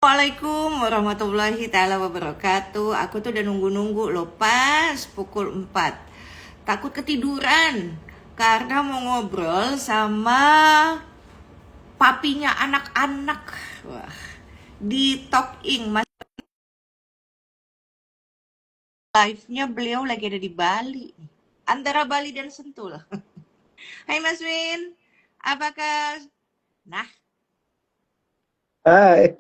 Assalamualaikum warahmatullahi taala wabarakatuh. Aku tuh udah nunggu-nunggu loh pas pukul 4. Takut ketiduran karena mau ngobrol sama papinya anak-anak. Wah, di Talking Mas, live-nya beliau lagi ada di Bali. Antara Bali dan Sentul. Hai Mas Win, apakah? Nah, Hai,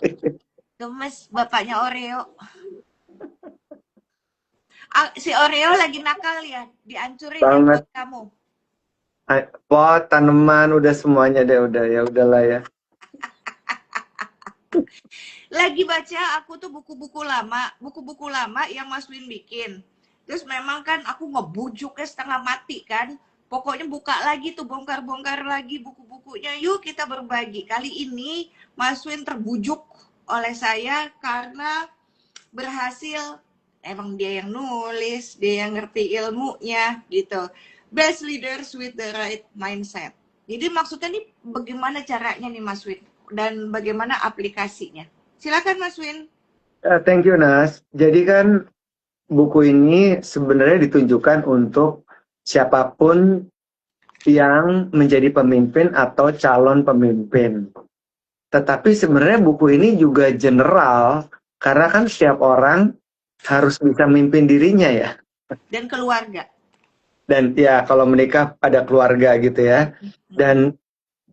gemes bapaknya Oreo. Si Oreo lagi nakal ya, dihancurin ya banget. buat kamu. Pot, tanaman, udah semuanya deh, udah ya, udahlah ya. Lagi baca aku tuh buku-buku lama yang Mas Win bikin. Terus memang kan aku ngebujuknya setengah mati kan. Pokoknya buka lagi tuh, bongkar-bongkar lagi buku-bukunya. Yuk kita berbagi. Kali ini Mas Win terbujuk oleh saya karena berhasil, emang dia yang nulis, dia yang ngerti ilmunya gitu. Best leaders with the right mindset. Jadi maksudnya nih bagaimana caranya nih Mas Win dan bagaimana aplikasinya? Silakan Mas Win. Thank you, Nas. Jadi kan buku ini sebenarnya ditunjukkan untuk siapapun yang menjadi pemimpin atau calon pemimpin. Tetapi sebenarnya buku ini juga general, karena kan setiap orang harus bisa memimpin dirinya ya. Dan keluarga. Dan ya kalau menikah ada keluarga gitu ya. Dan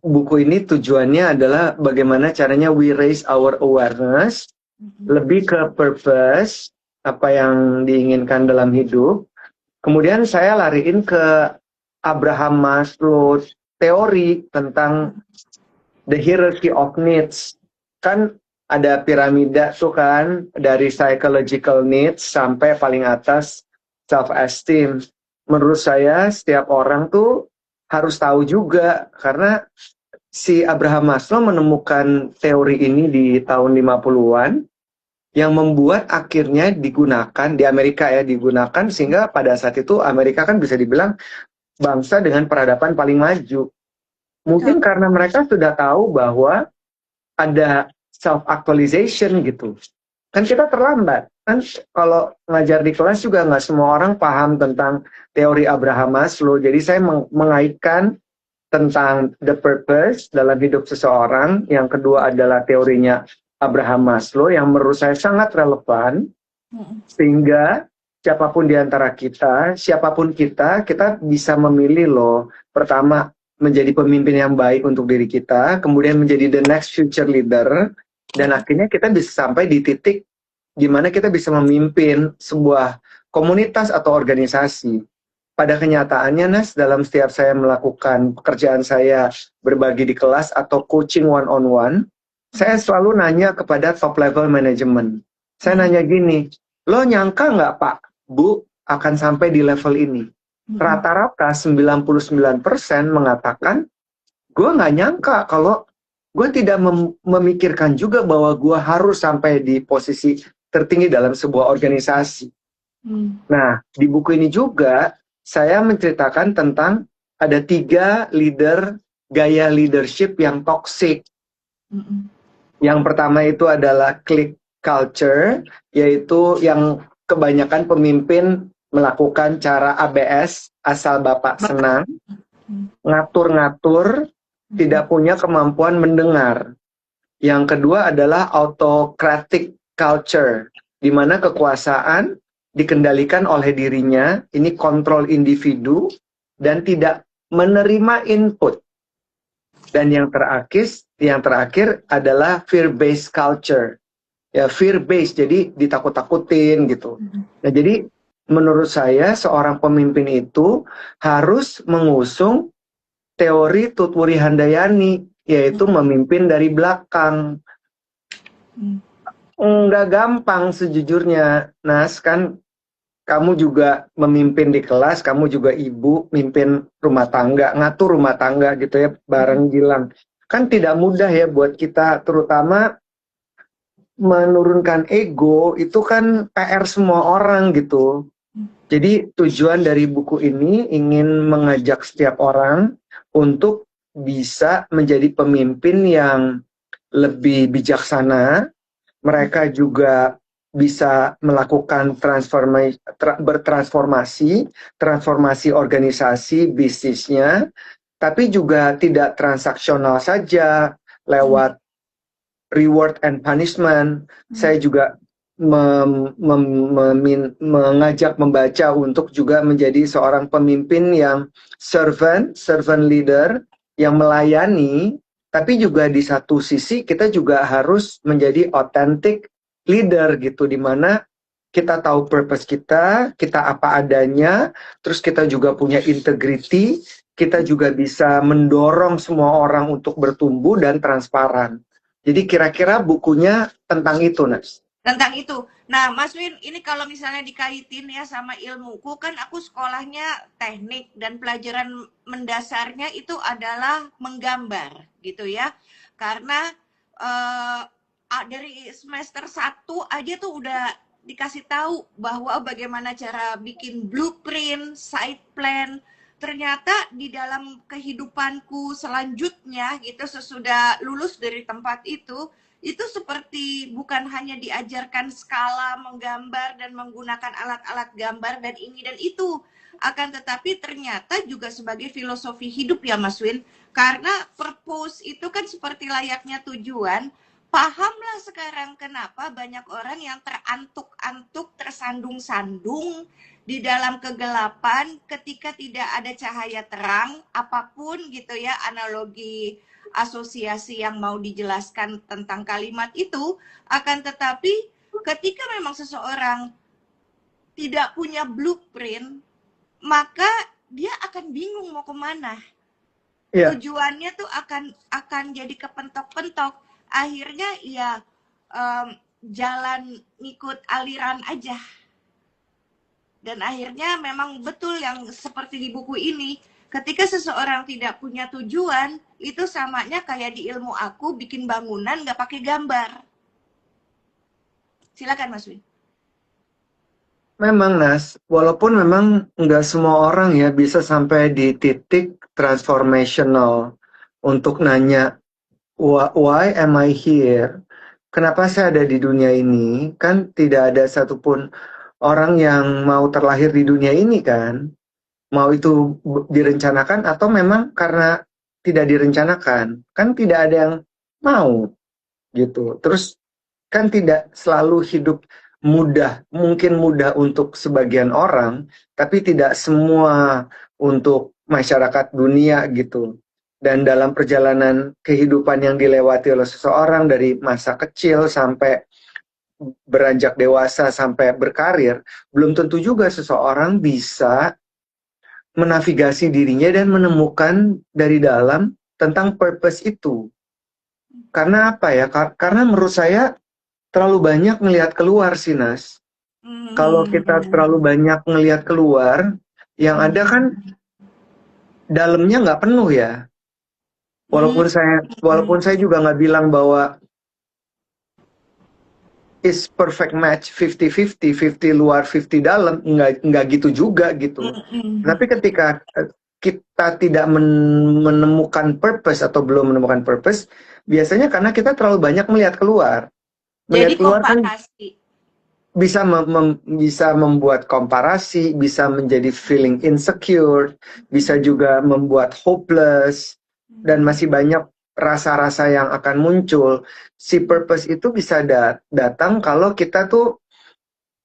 buku ini tujuannya adalah bagaimana caranya we raise our awareness, lebih ke purpose, apa yang diinginkan dalam hidup. Kemudian saya lariin ke Abraham Maslow teori tentang the hierarchy of needs. Kan ada piramida tuh kan, dari psychological needs sampai paling atas self-esteem. Menurut saya setiap orang tuh harus tahu juga, karena si Abraham Maslow menemukan teori ini di tahun 50-an yang membuat akhirnya digunakan di Amerika ya, digunakan sehingga pada saat itu Amerika kan bisa dibilang bangsa dengan peradaban paling maju. Betul. Mungkin karena mereka sudah tahu bahwa ada self actualization gitu. Kan kita terlambat. Kan kalau ngajar di kelas juga nggak semua orang paham tentang teori Abraham Maslow. Jadi saya mengaitkan tentang the purpose dalam hidup seseorang. Yang kedua adalah teorinya Abraham Maslow yang menurut saya sangat relevan, sehingga siapapun di antara kita, siapapun kita bisa memilih loh. Pertama, menjadi pemimpin yang baik untuk diri kita, kemudian menjadi the next future leader, dan akhirnya kita bisa sampai di titik gimana kita bisa memimpin sebuah komunitas atau organisasi. Pada kenyataannya, Nas, dalam setiap saya melakukan pekerjaan saya berbagi di kelas atau coaching one-on-one, saya selalu nanya kepada top level management. Saya nanya gini, lo nyangka nggak Pak, Bu, akan sampai di level ini? Rata-rata 99% mengatakan, gue nggak nyangka kalau gue tidak memikirkan juga bahwa gue harus sampai di posisi tertinggi dalam sebuah organisasi. Nah, di buku ini juga saya menceritakan tentang ada 3 gaya leadership yang toxic. Yang pertama itu adalah clique culture, yaitu yang kebanyakan pemimpin melakukan cara ABS, asal Bapak senang, ngatur-ngatur, tidak punya kemampuan mendengar. Yang kedua adalah autocratic culture, di mana kekuasaan dikendalikan oleh dirinya, ini kontrol individu, dan tidak menerima input. Dan yang terakhir adalah fear-based culture. Ya, fear-based, jadi ditakut-takutin gitu. Nah, jadi menurut saya seorang pemimpin itu harus mengusung teori Tutwuri Handayani, yaitu memimpin dari belakang. Nggak gampang sejujurnya, Nas, kan kamu juga memimpin di kelas, kamu juga ibu, mimpin rumah tangga, ngatur rumah tangga gitu ya, bareng Gilang. Kan tidak mudah ya buat kita, terutama menurunkan ego, itu kan PR semua orang gitu. Jadi tujuan dari buku ini ingin mengajak setiap orang untuk bisa menjadi pemimpin yang lebih bijaksana, mereka juga bisa melakukan transformasi organisasi bisnisnya, tapi juga tidak transaksional saja lewat reward and punishment. Saya juga mengajak membaca untuk juga menjadi seorang pemimpin yang servant leader, yang melayani, tapi juga di satu sisi kita juga harus menjadi authentic leader gitu, di mana kita tahu purpose kita apa adanya, terus kita juga punya integrity, kita juga bisa mendorong semua orang untuk bertumbuh dan transparan. Jadi kira-kira bukunya tentang itu, Nas. Tentang itu. Nah, Mas Win, ini kalau misalnya dikaitin ya sama ilmuku, kan aku sekolahnya teknik dan pelajaran mendasarnya itu adalah menggambar gitu ya. Karena dari semester 1 aja tuh udah dikasih tahu bahwa bagaimana cara bikin blueprint, site plan. Ternyata di dalam kehidupanku selanjutnya gitu sesudah lulus dari tempat itu seperti bukan hanya diajarkan skala menggambar dan menggunakan alat-alat gambar dan ini dan itu, akan tetapi ternyata juga sebagai filosofi hidup ya Mas Win, karena purpose itu kan seperti layaknya tujuan. Pahamlah sekarang kenapa banyak orang yang terantuk-antuk, tersandung-sandung di dalam kegelapan ketika tidak ada cahaya terang, apapun gitu ya, analogi asosiasi yang mau dijelaskan tentang kalimat itu, akan tetapi ketika memang seseorang tidak punya blueprint, maka dia akan bingung mau kemana. Yeah. Tujuannya tuh akan jadi kepentok-pentok. Akhirnya ya jalan ngikut aliran aja. Dan akhirnya memang betul yang seperti di buku ini, ketika seseorang tidak punya tujuan, itu samanya kayak di ilmu aku bikin bangunan nggak pakai gambar. Silakan Mas Win. Memang Nas, walaupun memang nggak semua orang ya bisa sampai di titik transformational untuk nanya, why am I here? Kenapa saya ada di dunia ini? Kan tidak ada satupun orang yang mau terlahir di dunia ini kan. Mau itu direncanakan atau memang karena tidak direncanakan. Kan tidak ada yang mau gitu. Terus kan tidak selalu hidup mudah. Mungkin mudah untuk sebagian orang, tapi tidak semua untuk masyarakat dunia gitu. Dan dalam perjalanan kehidupan yang dilewati oleh seseorang dari masa kecil sampai beranjak dewasa sampai berkarir, belum tentu juga seseorang bisa menavigasi dirinya dan menemukan dari dalam tentang purpose itu. Karena apa ya? Karena menurut saya terlalu banyak ngelihat keluar sih, Nas. Kalau kita terlalu banyak ngelihat keluar, yang ada kan dalamnya nggak penuh ya. Walaupun saya juga nggak bilang bahwa is perfect match 50-50, 50 luar 50 dalam, nggak gitu juga gitu. Tapi ketika kita tidak menemukan purpose atau belum menemukan purpose, biasanya karena kita terlalu banyak melihat keluar. Melihat keluar kan bisa membuat komparasi, bisa menjadi feeling insecure, bisa juga membuat hopeless, dan masih banyak rasa-rasa yang akan muncul. Si purpose itu bisa datang kalau kita tuh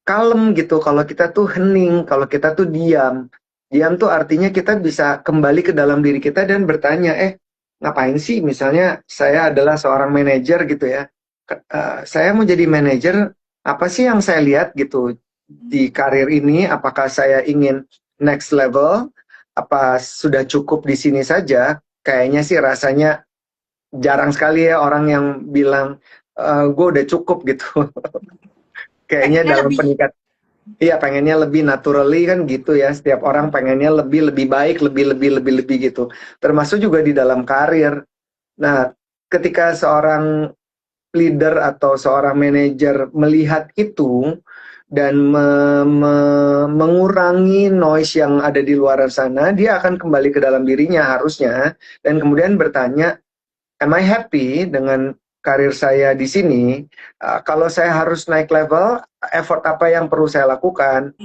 kalem gitu, kalau kita tuh hening, kalau kita tuh diam. Diam tuh artinya kita bisa kembali ke dalam diri kita dan bertanya, ngapain sih? Misalnya saya adalah seorang manajer gitu ya. Saya mau jadi manajer, apa sih yang saya lihat gitu di karir ini? Apakah saya ingin next level? Apa sudah cukup di sini saja? Kayaknya sih rasanya jarang sekali ya orang yang bilang gue udah cukup gitu. Kayaknya dalam peningkat, iya pengennya lebih naturally kan gitu ya. Setiap orang pengennya lebih baik, lebih gitu. Termasuk juga di dalam karir. Nah, ketika seorang leader atau seorang manajer melihat itu dan mengurangi noise yang ada di luar sana, dia akan kembali ke dalam dirinya harusnya dan kemudian bertanya, am I happy dengan karir saya di sini, kalau saya harus naik level, effort apa yang perlu saya lakukan?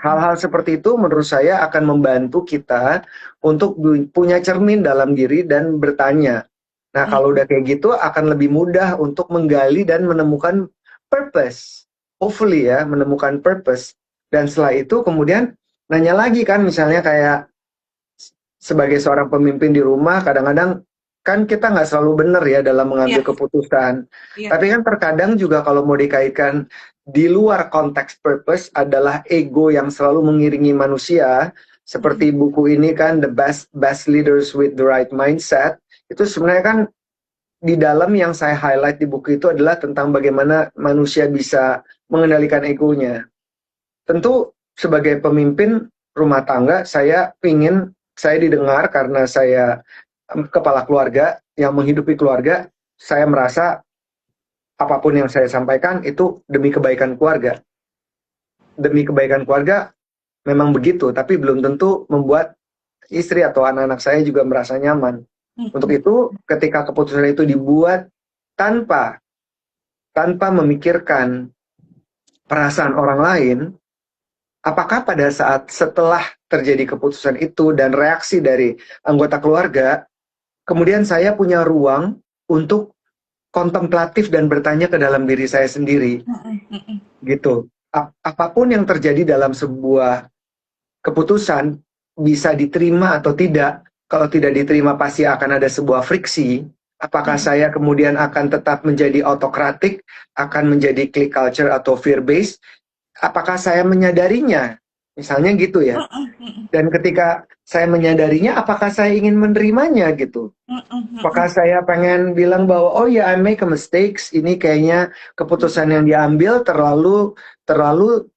Hal-hal seperti itu menurut saya akan membantu kita untuk punya cermin dalam diri dan bertanya. Nah, kalau udah kayak gitu akan lebih mudah untuk menggali dan menemukan purpose. Hopefully ya, menemukan purpose. Dan setelah itu kemudian nanya lagi kan, misalnya kayak sebagai seorang pemimpin di rumah, kadang-kadang kan kita nggak selalu benar ya dalam mengambil keputusan. Tapi kan terkadang juga kalau mau dikaitkan di luar konteks purpose adalah ego yang selalu mengiringi manusia. Seperti buku ini kan The Best Leaders with the Right Mindset. Itu sebenarnya kan di dalam yang saya highlight di buku itu adalah tentang bagaimana manusia bisa mengendalikan egonya. Tentu sebagai pemimpin rumah tangga, saya didengar karena saya kepala keluarga yang menghidupi keluarga. Saya merasa apapun yang saya sampaikan itu demi kebaikan keluarga. Demi kebaikan keluarga memang begitu, tapi belum tentu membuat istri atau anak-anak saya juga merasa nyaman. Untuk itu, ketika keputusan itu dibuat tanpa memikirkan perasaan orang lain, apakah pada saat setelah terjadi keputusan itu dan reaksi dari anggota keluarga, kemudian saya punya ruang untuk kontemplatif dan bertanya ke dalam diri saya sendiri, gitu. Apapun yang terjadi dalam sebuah keputusan bisa diterima atau tidak. Kalau tidak diterima pasti akan ada sebuah friksi. Apakah saya kemudian akan tetap menjadi autokratik, akan menjadi clique culture atau fear based? Apakah saya menyadarinya? Misalnya gitu ya. Dan ketika saya menyadarinya, apakah saya ingin menerimanya gitu? Apakah saya pengen bilang bahwa oh ya, I make a mistakes, ini kayaknya keputusan yang diambil terlalu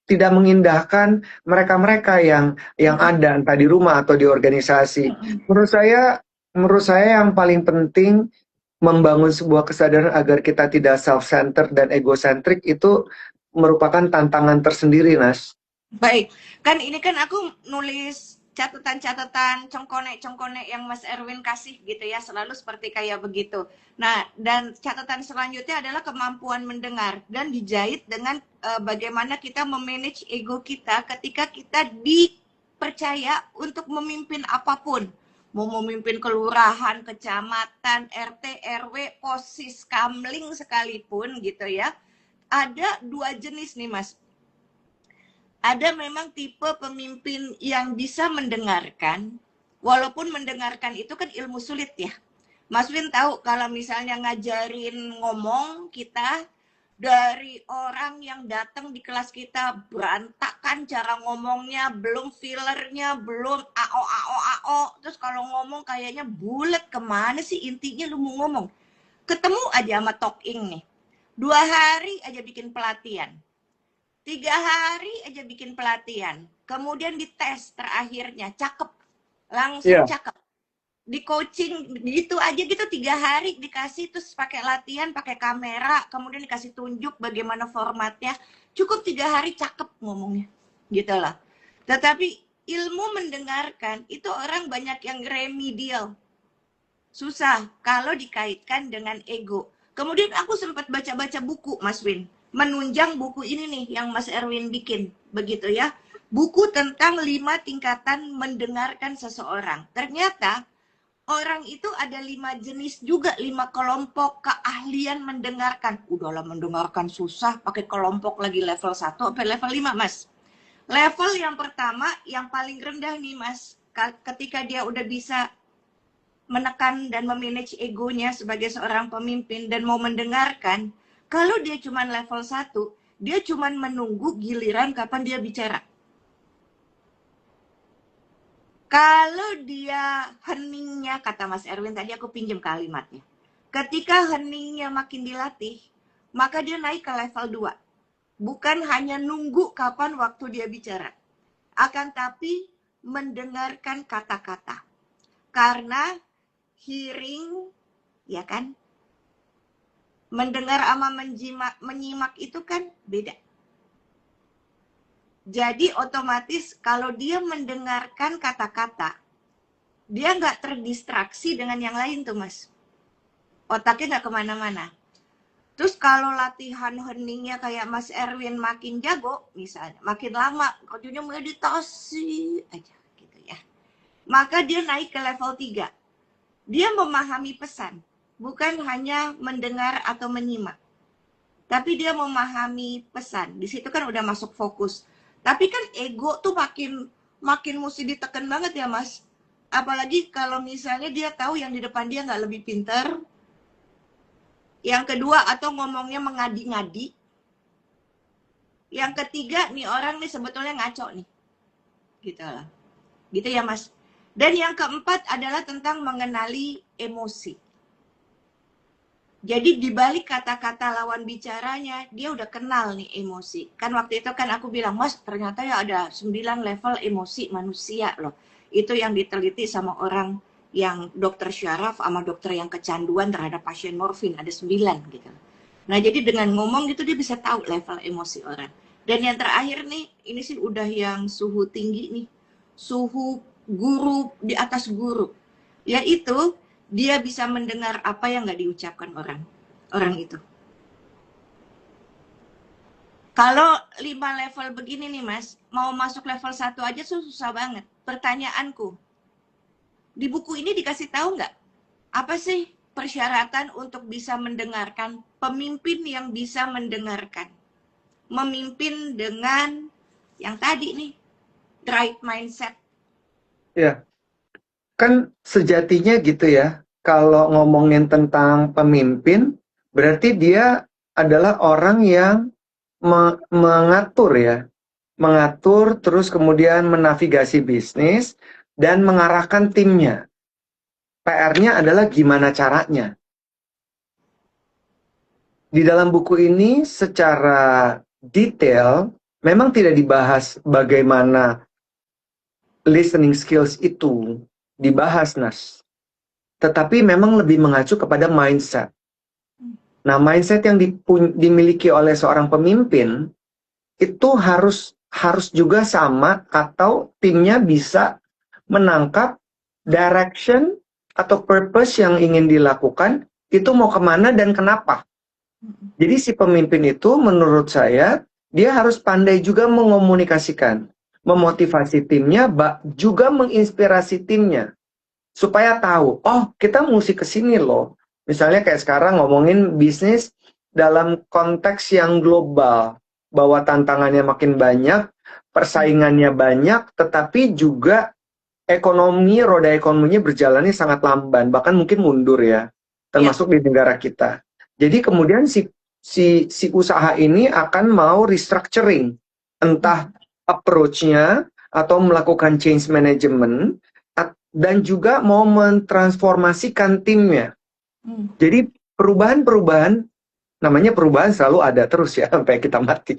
tidak mengindahkan mereka-mereka yang ada entah di rumah atau di organisasi. Menurut saya yang paling penting membangun sebuah kesadaran agar kita tidak self-centered dan egocentric itu merupakan tantangan tersendiri, Nas. Baik, kan ini kan aku nulis catatan-catatan cengkonek-cengkonek yang Mas Erwin kasih gitu ya, selalu seperti kayak begitu. Nah, dan catatan selanjutnya adalah kemampuan mendengar dan dijahit dengan bagaimana kita memanage ego kita ketika kita dipercaya untuk memimpin apapun. Mau memimpin kelurahan, kecamatan, RT, RW, posis, kamling sekalipun gitu ya. Ada dua jenis nih Mas. Ada memang tipe pemimpin yang bisa mendengarkan, walaupun mendengarkan itu kan ilmu sulit ya. Mas Win tahu kalau misalnya ngajarin ngomong kita, dari orang yang datang di kelas kita berantakan cara ngomongnya, belum fillernya, belum ao, terus kalau ngomong kayaknya bulat, kemana sih intinya lu mau ngomong. Ketemu aja sama talking nih, 2 hari aja bikin pelatihan. 3 hari aja bikin pelatihan, kemudian dites terakhirnya, cakep, langsung cakep. Di coaching gitu aja gitu 3 hari dikasih, terus pakai latihan, pakai kamera, kemudian dikasih tunjuk bagaimana formatnya, cukup 3 hari cakep ngomongnya, gitu lah. Tetapi ilmu mendengarkan itu orang banyak yang remedial, susah kalau dikaitkan dengan ego. Kemudian aku sempat baca-baca buku Mas Win, menunjang buku ini nih yang Mas Erwin bikin, begitu ya. Buku tentang 5 tingkatan mendengarkan seseorang. Ternyata orang itu ada 5 jenis juga, 5 kelompok keahlian mendengarkan. Udahlah mendengarkan susah, pakai kelompok lagi level 1 sampai level 5 Mas. Level yang pertama, yang paling rendah nih Mas, ketika dia udah bisa menekan dan memanage egonya sebagai seorang pemimpin dan mau mendengarkan, kalau dia cuma level 1, dia cuma menunggu giliran kapan dia bicara. Kalau dia heningnya, kata Mas Erwin tadi aku pinjam kalimatnya, ketika heningnya makin dilatih, maka dia naik ke level 2. Bukan hanya nunggu kapan waktu dia bicara, akan tapi mendengarkan kata-kata. Karena hearing, ya kan, mendengar sama menyimak itu kan beda. Jadi otomatis kalau dia mendengarkan kata-kata, dia nggak terdistraksi dengan yang lain tuh Mas. Otaknya nggak kemana-mana. Terus kalau latihan heningnya kayak Mas Erwin makin jago, misalnya makin lama kerjanya meditasi aja gitu ya. Maka dia naik ke level 3. Dia memahami pesan, bukan hanya mendengar atau menyimak. Tapi dia memahami pesan. Di situ kan udah masuk fokus. Tapi kan ego tuh makin makin mesti ditekan banget ya, Mas. Apalagi kalau misalnya dia tahu yang di depan dia nggak lebih pinter. Yang kedua, atau ngomongnya mengadi-ngadi. Yang ketiga, nih orang nih sebetulnya ngaco nih. Gitu lah. Gitu ya, Mas. Dan yang keempat adalah tentang mengenali emosi. Jadi di balik kata-kata lawan bicaranya, dia udah kenal nih emosi. Kan waktu itu kan aku bilang, Mas, ternyata ya ada 9 level emosi manusia loh. Itu yang diteliti sama orang yang dokter syaraf sama dokter yang kecanduan terhadap pasien morfin. Ada 9 gitu. Nah, jadi dengan ngomong gitu dia bisa tahu level emosi orang. Dan yang terakhir nih, ini sih udah yang suhu tinggi nih. Suhu guru di atas guru. Yaitu dia bisa mendengar apa yang nggak diucapkan orang itu. Kalau 5 level begini nih Mas, mau masuk level 1 aja susah banget. Pertanyaanku, di buku ini dikasih tahu nggak apa sih persyaratan untuk bisa mendengarkan, pemimpin yang bisa mendengarkan, memimpin dengan yang tadi nih, right mindset. Ya, kan sejatinya gitu ya. Kalau ngomongin tentang pemimpin, berarti dia adalah orang yang mengatur ya. Mengatur terus kemudian menavigasi bisnis dan mengarahkan timnya. PR-nya adalah gimana caranya. Di dalam buku ini secara detail memang tidak dibahas bagaimana listening skills itu dibahas, Nas. Tetapi memang lebih mengacu kepada mindset. Nah, mindset yang dimiliki oleh seorang pemimpin itu harus juga sama atau timnya bisa menangkap direction atau purpose yang ingin dilakukan itu mau kemana dan kenapa. Jadi si pemimpin itu menurut saya dia harus pandai juga mengomunikasikan, memotivasi timnya, juga menginspirasi timnya supaya tahu, oh kita mesti ke sini loh. Misalnya kayak sekarang ngomongin bisnis dalam konteks yang global, bahwa tantangannya makin banyak, persaingannya banyak, tetapi juga roda ekonominya berjalannya sangat lamban, bahkan mungkin mundur ya, termasuk di negara kita. Jadi kemudian si usaha ini akan mau restructuring, entah approach-nya atau melakukan change management, dan juga mau mentransformasikan timnya. Jadi perubahan-perubahan, namanya perubahan selalu ada terus ya sampai kita mati.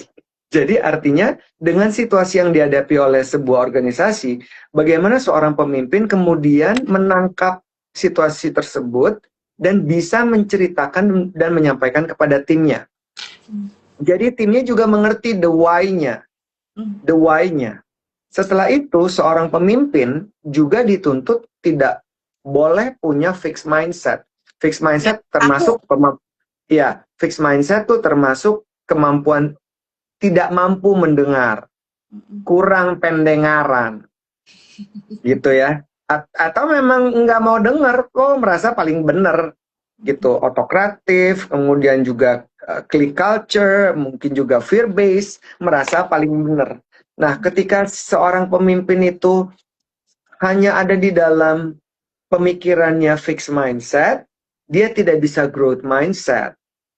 Jadi artinya dengan situasi yang dihadapi oleh sebuah organisasi, bagaimana seorang pemimpin kemudian menangkap situasi tersebut dan bisa menceritakan dan menyampaikan kepada timnya. Jadi timnya juga mengerti the why-nya. The why-nya. Setelah itu, seorang pemimpin juga dituntut tidak boleh punya fixed mindset. Fixed mindset termasuk fixed mindset tuh termasuk kemampuan tidak mampu mendengar, kurang pendengaran, gitu ya. Atau memang nggak mau dengar, kok merasa paling benar, gitu. Otokratif, kemudian juga click culture, mungkin juga fear based, merasa paling benar. Nah, ketika seorang pemimpin itu hanya ada di dalam pemikirannya fixed mindset, dia tidak bisa growth mindset.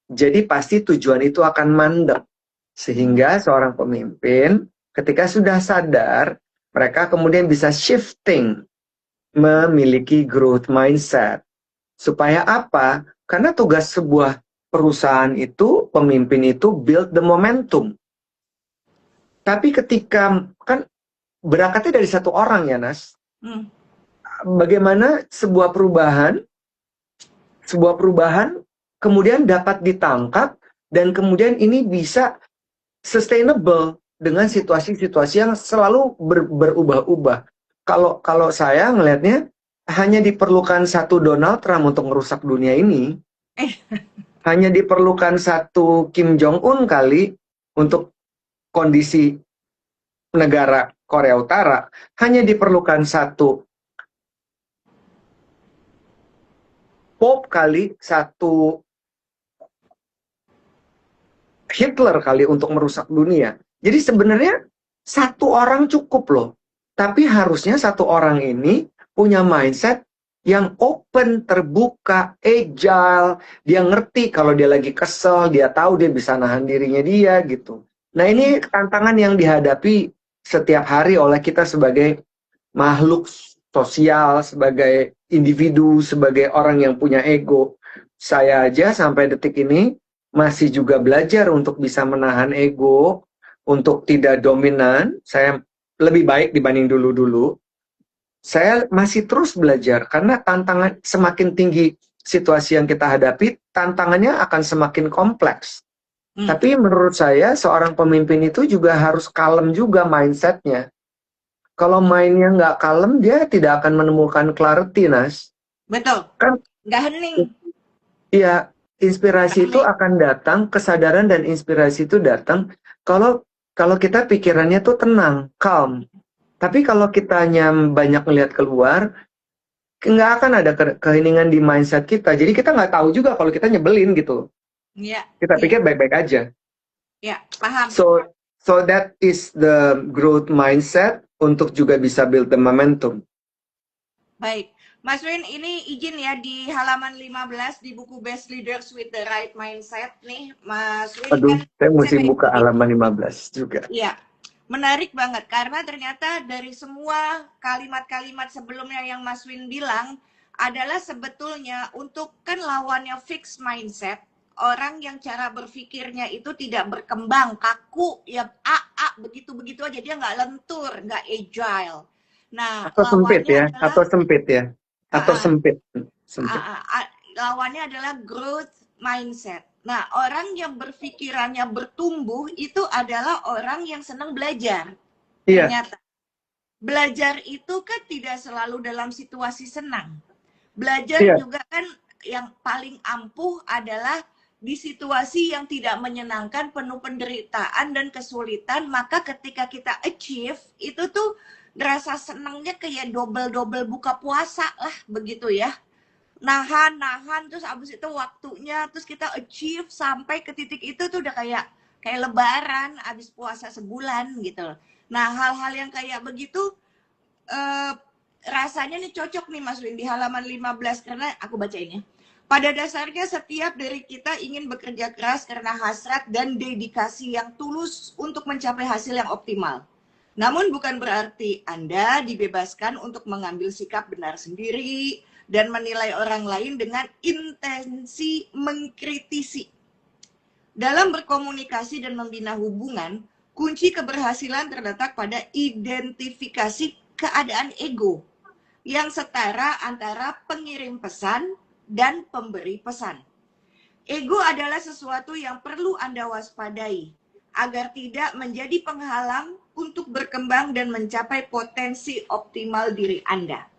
Jadi pasti tujuan itu akan mandek. Sehingga seorang pemimpin ketika sudah sadar, mereka kemudian bisa shifting memiliki growth mindset. Supaya apa? Karena tugas sebuah perusahaan itu, pemimpin itu build the momentum. Tapi ketika kan berangkatnya dari satu orang ya, Nas. Bagaimana sebuah perubahan kemudian dapat ditangkap dan kemudian ini bisa sustainable dengan situasi-situasi yang selalu berubah-ubah. Kalau saya ngelihatnya hanya diperlukan satu Donald Trump untuk merusak dunia ini. hanya diperlukan satu Kim Jong Un kali untuk kondisi negara Korea Utara. Hanya diperlukan satu Pope kali, satu Hitler kali untuk merusak dunia. Jadi sebenarnya satu orang cukup loh. Tapi harusnya satu orang ini punya mindset yang open, terbuka, agile. Dia ngerti kalau dia lagi kesel, dia tahu dia bisa nahan dirinya dia gitu. Nah ini tantangan yang dihadapi setiap hari oleh kita sebagai makhluk sosial, sebagai individu, sebagai orang yang punya ego. Saya aja sampai detik ini masih juga belajar untuk bisa menahan ego, untuk tidak dominan. Saya lebih baik dibanding dulu-dulu. Saya masih terus belajar karena tantangan semakin tinggi situasi yang kita hadapi, tantangannya akan semakin kompleks. Tapi menurut saya seorang pemimpin itu juga harus kalem juga mindsetnya. Kalau mainnya nggak kalem, dia tidak akan menemukan clarity, Nas. Betul. Kan, Nggak hening. iya, inspirasi itu akan datang, kesadaran dan inspirasi itu datang kalau kalau kita pikirannya tuh tenang, calm. Tapi kalau kitanya banyak melihat keluar, nggak akan ada keheningan di mindset kita. Jadi kita nggak tahu juga kalau kita nyebelin gitu. Iya. Kita pikir baik-baik aja. Ya, paham. So that is the growth mindset untuk juga bisa build the momentum. Baik. Mas Win, ini izin ya di halaman 15 di buku Best Leaders with the Right Mindset nih, Mas Win. Aduh, Kan saya mesti saya buka halaman 15 juga. Iya, menarik banget karena ternyata dari semua kalimat-kalimat sebelumnya yang Mas Win bilang adalah sebetulnya untuk kan lawannya fixed mindset, orang yang cara berpikirnya itu tidak berkembang, kaku, ya begitu-begitu aja, dia nggak lentur, nggak agile. Nah, Atau sempit lawannya ya, adalah atau sempit ya, atau uh, sempit. lawannya adalah growth mindset. Nah, orang yang berpikirannya bertumbuh itu adalah orang yang senang belajar. Iya. Ternyata belajar itu kan tidak selalu dalam situasi senang. Belajar juga kan yang paling ampuh adalah di situasi yang tidak menyenangkan, penuh penderitaan dan kesulitan, maka ketika kita achieve itu tuh rasa senangnya kayak double buka puasa lah begitu ya. Nahan terus abis itu waktunya terus kita achieve sampai ke titik itu tuh udah kayak lebaran abis puasa sebulan gitu. Nah, hal-hal yang kayak begitu rasanya nih cocok nih Mas Win di halaman 15 karena aku baca ini. Pada dasarnya setiap dari kita ingin bekerja keras karena hasrat dan dedikasi yang tulus untuk mencapai hasil yang optimal. Namun bukan berarti Anda dibebaskan untuk mengambil sikap benar sendiri dan menilai orang lain dengan intensi mengkritisi. Dalam berkomunikasi dan membina hubungan, kunci keberhasilan terletak pada identifikasi keadaan ego yang setara antara pengirim pesan dan pemberi pesan. Ego adalah sesuatu yang perlu Anda waspadai agar tidak menjadi penghalang untuk berkembang dan mencapai potensi optimal diri Anda.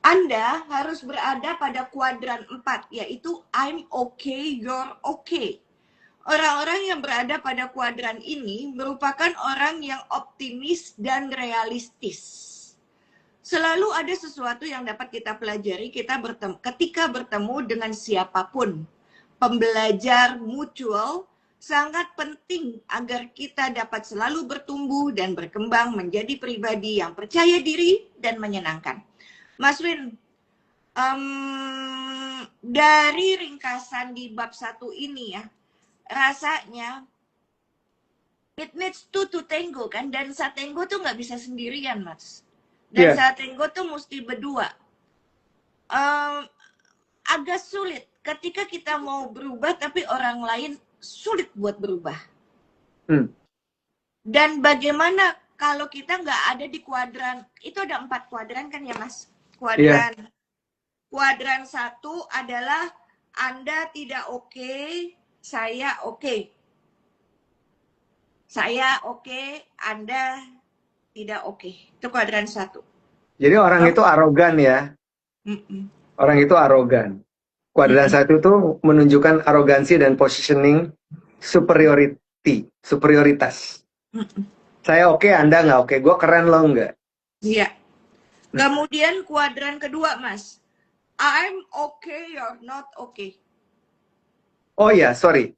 Anda harus berada pada kuadran 4, yaitu I'm okay, you're okay. Orang-orang yang berada pada kuadran ini merupakan orang yang optimis dan realistis. Selalu ada sesuatu yang dapat kita pelajari ketika bertemu dengan siapapun. Pembelajar mutual sangat penting agar kita dapat selalu bertumbuh dan berkembang menjadi pribadi yang percaya diri dan menyenangkan. Mas Win, dari ringkasan di bab 1 ini ya, rasanya it needs two to tango kan, dan satengo tuh nggak bisa sendirian Mas, dan satengo tuh mesti berdua. Agak sulit ketika kita mau berubah tapi orang lain sulit buat berubah. Dan bagaimana kalau kita nggak ada di kuadran, itu ada 4 kuadran kan ya Mas? Kuadran 1 adalah Anda tidak oke, saya oke. Saya oke, Anda tidak oke. Itu kuadran 1. Jadi orang itu arogan ya. Orang itu arogan. Kuadran Mm-mm. satu itu menunjukkan arogansi dan positioning superioritas. Mm-mm. Saya oke, Anda nggak oke. Gue keren, lo nggak. Iya. Kemudian kuadran kedua, Mas. I'm okay, you're not okay. Oh ya, sorry.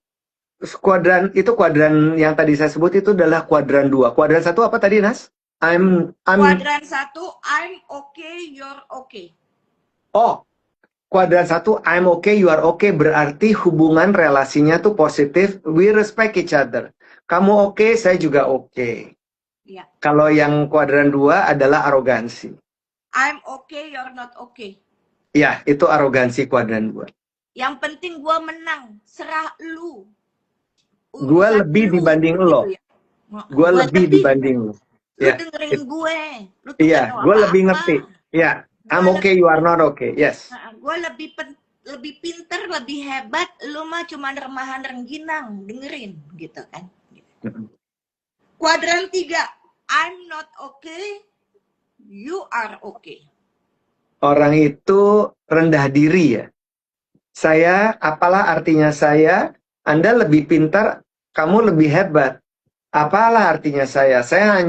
Kuadran yang tadi saya sebut itu adalah kuadran 2. Kuadran satu apa tadi, Nas? I'm Kuadran satu, I'm okay, you're okay. oh, kuadran satu, I'm okay, you are okay, berarti hubungan relasinya tuh positif, we respect each other. Kamu oke, saya juga oke. Iya. Kalau yang kuadran 2 adalah arogansi. I'm okay, you're not okay. Ya, itu arogansi kuadran 2. Yang penting gue menang, serah lu. Gue Urusan lebih lu dibanding gitu lo. ya. Gue Gue lebih lebih. dibanding lo. Lu Ya, dengerin gue. Lu tuh iya, gak tahu gue lebih apa-apa. ngerti. Ya, Gue I'm okay, lebih, you are not okay. Yes. gue lebih pinter, lebih hebat. Lu mah cuma remahan rengginang, dengerin gitu kan. Kuadran 3, I'm not okay, you are okay. Orang itu rendah diri ya. Saya, apalah artinya saya, Anda lebih pintar, kamu lebih hebat. Apalah artinya saya? Saya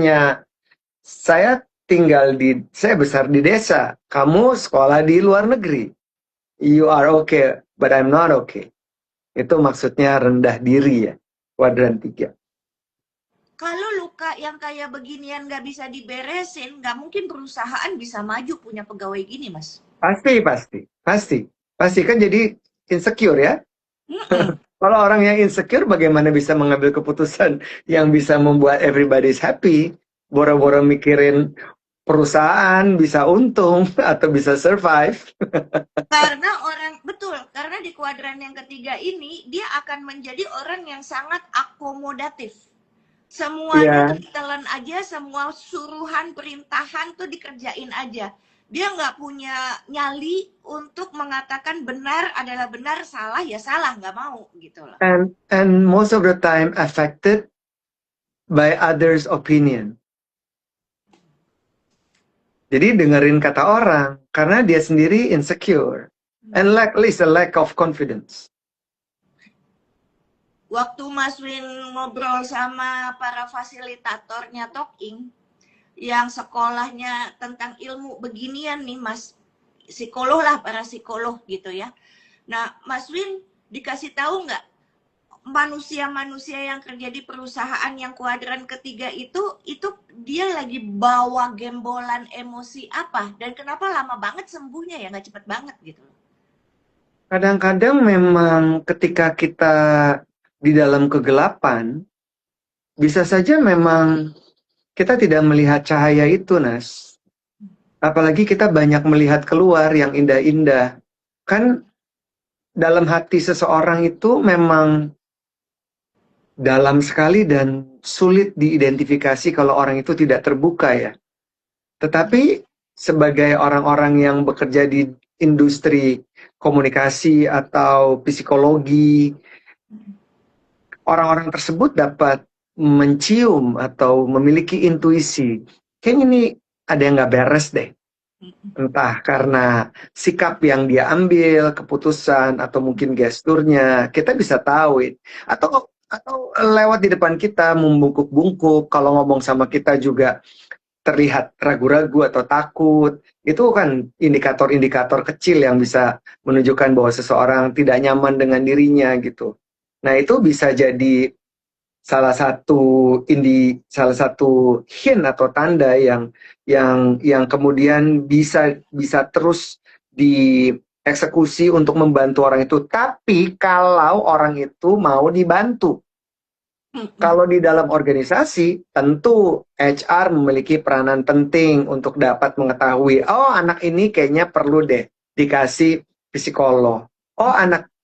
saya besar di desa. Kamu sekolah di luar negeri. You are okay, but I'm not okay. Itu maksudnya rendah diri ya. Kuadran 3. Kalau luka yang kayak beginian gak bisa diberesin, gak mungkin perusahaan bisa maju punya pegawai gini, Mas. Pasti kan jadi insecure ya. Kalau orang yang insecure bagaimana bisa mengambil keputusan yang bisa membuat everybody's happy? Boro-boro mikirin perusahaan bisa untung atau bisa survive. Karena karena di kuadran yang ketiga ini, dia akan menjadi orang yang sangat akomodatif. Semuanya tuh Iya, ditelan aja, semua suruhan, perintahan tuh dikerjain aja. Dia nggak punya nyali untuk mengatakan benar adalah benar, salah ya salah, nggak mau gitu loh. and most of the time affected by others' opinion. Jadi dengerin kata orang karena dia sendiri insecure and at least a lack of confidence. Waktu Mas Win ngobrol sama para fasilitatornya Talking, yang sekolahnya tentang ilmu beginian nih Mas, psikolog lah, para psikolog gitu ya. Nah Mas Win dikasih tahu nggak, manusia-manusia yang kerja di perusahaan yang kuadran ketiga itu dia lagi bawa gembolan emosi apa dan kenapa lama banget sembuhnya ya, nggak cepet banget gitu loh. Kadang-kadang memang ketika kita di dalam kegelapan, bisa saja memang kita tidak melihat cahaya itu, Nas. Apalagi kita banyak melihat keluar yang indah-indah. Kan dalam hati seseorang itu memang dalam sekali dan sulit diidentifikasi kalau orang itu tidak terbuka ya. Tetapi sebagai orang-orang yang bekerja di industri komunikasi atau psikologi, orang-orang tersebut dapat mencium atau memiliki intuisi. Kayaknya ini ada yang nggak beres deh. Entah karena sikap yang dia ambil, keputusan, atau mungkin gesturnya, kita bisa tahu. Atau lewat di depan kita, membungkuk-bungkuk, kalau ngomong sama kita juga terlihat ragu-ragu atau takut. Itu kan indikator-indikator kecil yang bisa menunjukkan bahwa seseorang tidak nyaman dengan dirinya gitu. Nah, itu bisa jadi salah satu hint atau tanda yang kemudian bisa terus dieksekusi untuk membantu orang itu. Tapi kalau orang itu mau dibantu, kalau di dalam organisasi tentu HR memiliki peranan penting untuk dapat mengetahui, oh anak ini kayaknya perlu deh dikasih psikolog. Oh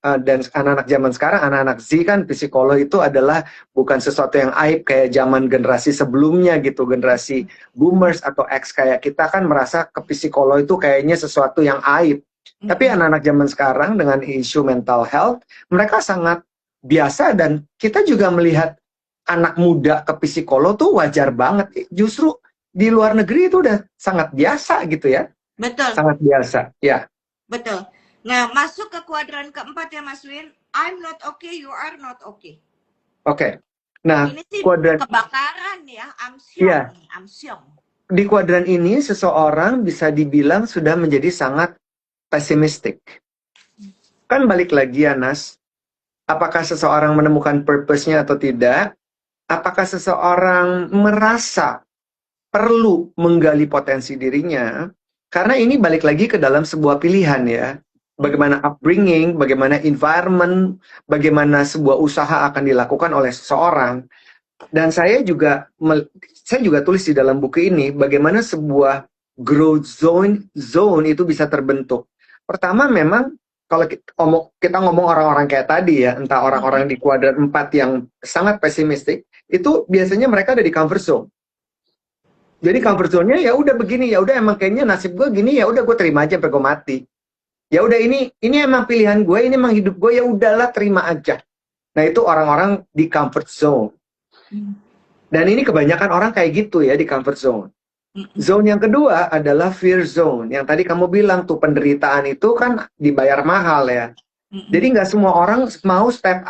dan anak-anak zaman sekarang, anak-anak Z kan psikolog itu adalah bukan sesuatu yang aib kayak zaman generasi sebelumnya gitu, generasi boomers atau X kayak kita kan merasa ke psikolog itu kayaknya sesuatu yang aib. Tapi anak-anak zaman sekarang dengan isu mental health, mereka sangat biasa dan kita juga melihat anak muda ke psikolog tuh wajar banget. Justru di luar negeri itu udah sangat biasa gitu ya. Betul. Sangat biasa, ya. Betul. Nah, masuk ke kuadran keempat ya Mas Win. I'm not okay, you are not okay. Oke. Nah, Ini sih kuadran, kebakaran ya, amsyong ya, nih, amsyong. di kuadran ini seseorang bisa dibilang sudah menjadi sangat pesimistik. Kan balik lagi ya, Nas. Apakah seseorang menemukan purpose-nya atau tidak? Apakah seseorang merasa perlu menggali potensi dirinya? Karena ini balik lagi ke dalam sebuah pilihan ya. Bagaimana upbringing, bagaimana environment, bagaimana sebuah usaha akan dilakukan oleh seseorang. Dan saya juga tulis di dalam buku ini bagaimana sebuah growth zone itu bisa terbentuk. Pertama memang kalau kita ngomong orang-orang kayak tadi ya, entah orang-orang di kuadran 4 yang sangat pesimistik, itu biasanya mereka ada di comfort zone. Jadi comfort zone-nya ya udah begini, ya udah emang kayaknya nasib gue gini, ya udah gue terima aja sampai gue mati. Ya udah ini emang pilihan gue, ini emang hidup gue, ya udahlah terima aja. Nah, itu orang-orang di comfort zone. Dan ini kebanyakan orang kayak gitu ya di comfort zone. Zone yang kedua adalah fear zone. Yang tadi kamu bilang tuh penderitaan itu kan dibayar mahal ya. Jadi nggak semua orang mau step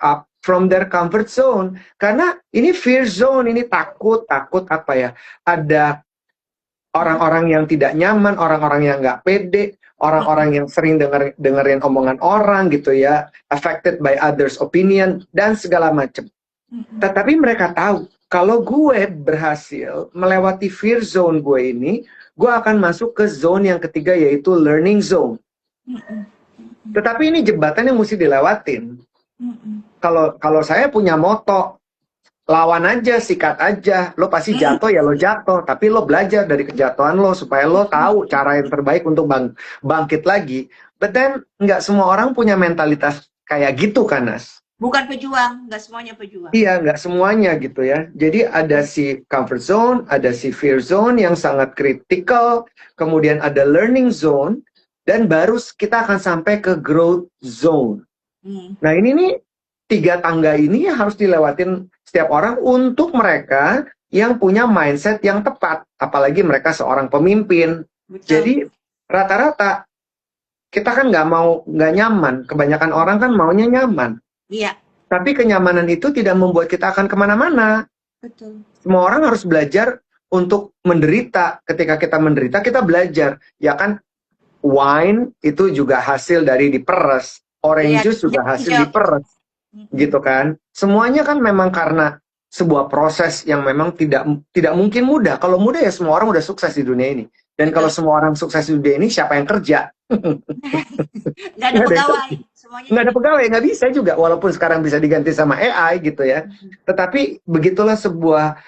up from their comfort zone. Karena ini fear zone, ini takut apa ya. Ada orang-orang yang tidak nyaman, orang-orang yang nggak pede, orang-orang yang sering dengerin omongan orang gitu ya, affected by others' opinion, dan segala macam. Tetapi mereka tahu, kalau gue berhasil melewati fear zone gue ini, gue akan masuk ke zone yang ketiga yaitu learning zone. Tetapi ini jembatan yang mesti dilewatin. Kalau saya punya moto, lawan aja, sikat aja. Lo pasti jatuh ya lo jatuh, tapi lo belajar dari kejatuhan lo supaya lo tahu cara yang terbaik untuk bangkit lagi. But then nggak semua orang punya mentalitas kayak gitu kan, Nas? Bukan pejuang, nggak semuanya pejuang. Iya, nggak semuanya gitu ya. Jadi ada si comfort zone, ada si fear zone yang sangat kritikal, kemudian ada learning zone, dan baru kita akan sampai ke growth zone. Nah ini nih, 3 tangga ini harus dilewatin setiap orang untuk mereka yang punya mindset yang tepat. Apalagi mereka seorang pemimpin. Betul. Jadi rata-rata kita kan nggak nyaman. Kebanyakan orang kan maunya nyaman. Iya. Tapi kenyamanan itu tidak membuat kita akan kemana-mana. Betul. Semua orang harus belajar untuk menderita. Ketika kita menderita, kita belajar. Ya kan, wine itu juga hasil dari diperes. Orange juice juga hasil diperes. Gitu kan. Semuanya kan memang karena sebuah proses yang memang tidak mungkin mudah. Kalau mudah ya semua orang udah sukses di dunia ini. Dan kalau semua orang sukses di dunia ini, siapa yang kerja? Nggak ada pegawai. Nggak ada pegawai, nggak bisa juga. Walaupun sekarang bisa diganti sama AI gitu ya. Tetapi begitulah sebuah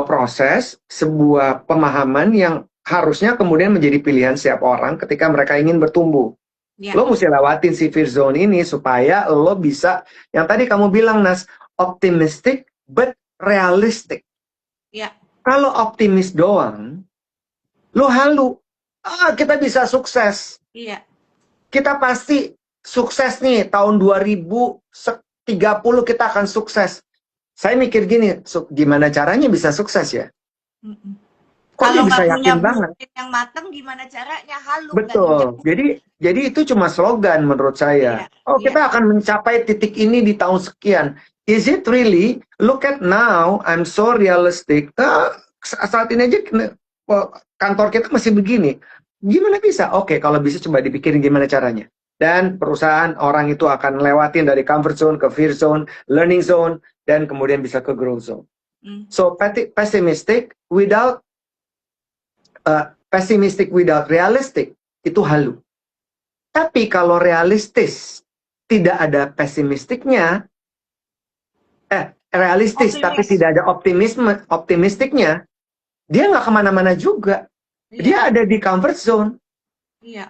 proses, sebuah pemahaman yang harusnya kemudian menjadi pilihan setiap orang ketika mereka ingin bertumbuh. Ya. Lo mesti lewatin si fear zone ini supaya lo bisa, yang tadi kamu bilang Nas, optimistic but realistic. Ya. Kalau optimis doang, lo halu. Kita bisa sukses. Iya. Kita pasti sukses nih, tahun 2030 kita akan sukses. Saya mikir gini, gimana caranya bisa sukses ya? Kalau nggak punya blueprint yang matang, gimana caranya? Halu. Betul. Jadi itu cuma slogan menurut saya. Iya, kita akan mencapai titik ini di tahun sekian. Is it really? Look at now, I'm so realistic. Saat ini aja kantor kita masih begini. Gimana bisa? Oke, kalau bisa coba dipikirin gimana caranya. Dan perusahaan orang itu akan lewatin dari comfort zone ke fear zone, learning zone, dan kemudian bisa ke growth zone. So pessimistic without realistic itu halu. Tapi kalau realistis tidak ada pesimistiknya, realistis tapi tidak ada optimistiknya, dia nggak kemana-mana juga. Dia ada di comfort zone. Iya.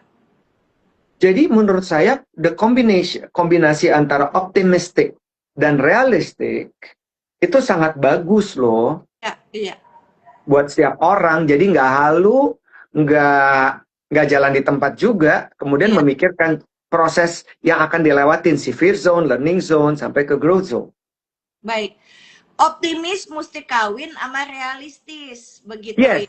Jadi menurut saya kombinasi antara optimistik dan realistik itu sangat bagus loh. Iya. Buat setiap orang. Jadi nggak halu, nggak jalan di tempat juga. Kemudian memikirkan proses yang akan dilewatin si fear zone, learning zone sampai ke growth zone. Baik. Optimis mesti kawin sama realistis, begitu ya.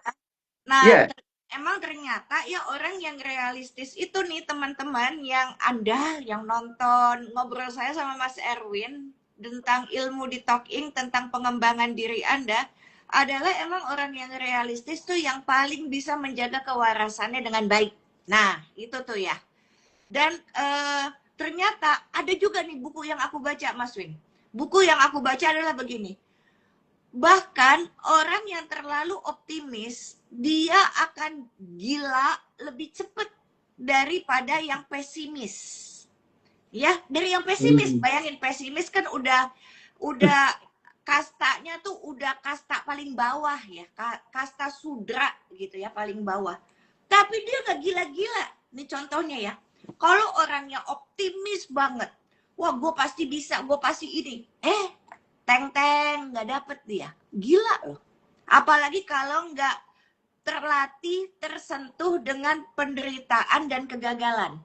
Nah, emang ternyata ya orang yang realistis itu nih teman-teman yang Anda yang nonton ngobrol saya sama Mas Erwin tentang ilmu di talking, tentang pengembangan diri Anda, adalah emang orang yang realistis tuh yang paling bisa menjaga kewarasannya dengan baik. Nah, itu tuh ya. Dan ternyata ada juga nih buku yang aku baca, Mas Win. Buku yang aku baca adalah begini. Bahkan orang yang terlalu optimis, dia akan gila lebih cepat daripada yang pesimis. Ya, dari yang pesimis. Bayangin pesimis kan udah kastanya tuh udah kasta paling bawah ya, kasta sudra gitu ya, paling bawah. Tapi dia gak gila-gila. Ini contohnya ya. Kalau orangnya optimis banget, wah gue pasti bisa, gue pasti ini. Teng-teng, nggak dapet dia. Gila loh. Apalagi kalau nggak terlatih, tersentuh dengan penderitaan dan kegagalan.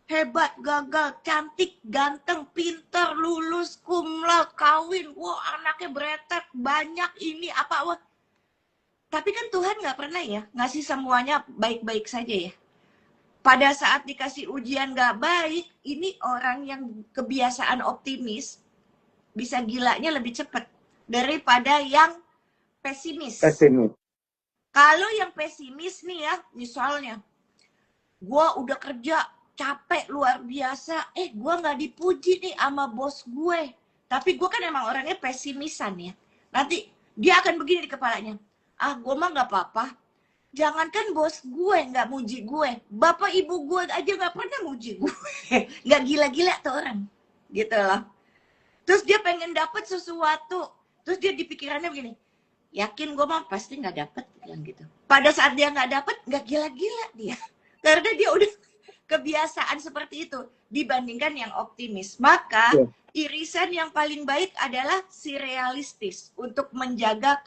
Hebat, gagal, cantik, ganteng, pinter, lulus, cum laude, kawin. Wah, anaknya bretek, banyak ini, apa, wah. Tapi kan Tuhan nggak pernah ya ngasih semuanya baik-baik saja ya. Pada saat dikasih ujian nggak baik, ini orang yang kebiasaan optimis, bisa gilanya lebih cepat daripada yang pesimis. Kalau yang pesimis nih ya, misalnya, gue udah kerja capek luar biasa, gue nggak dipuji nih sama bos gue. Tapi gue kan emang orangnya pesimisan ya. Nanti dia akan begini di kepalanya, gue mah nggak apa-apa. Jangankan bos gue nggak muji gue, bapak ibu gue aja nggak pernah muji gue. Nggak gila-gila tuh orang, gitu loh. Terus dia pengen dapet sesuatu, terus dia di pikirannya begini, yakin gue mah pasti nggak dapet, bilang gitu. Pada saat dia nggak dapet, nggak gila-gila dia, karena dia udah kebiasaan seperti itu dibandingkan yang optimis. Maka irisan yang paling baik adalah si realistis untuk menjaga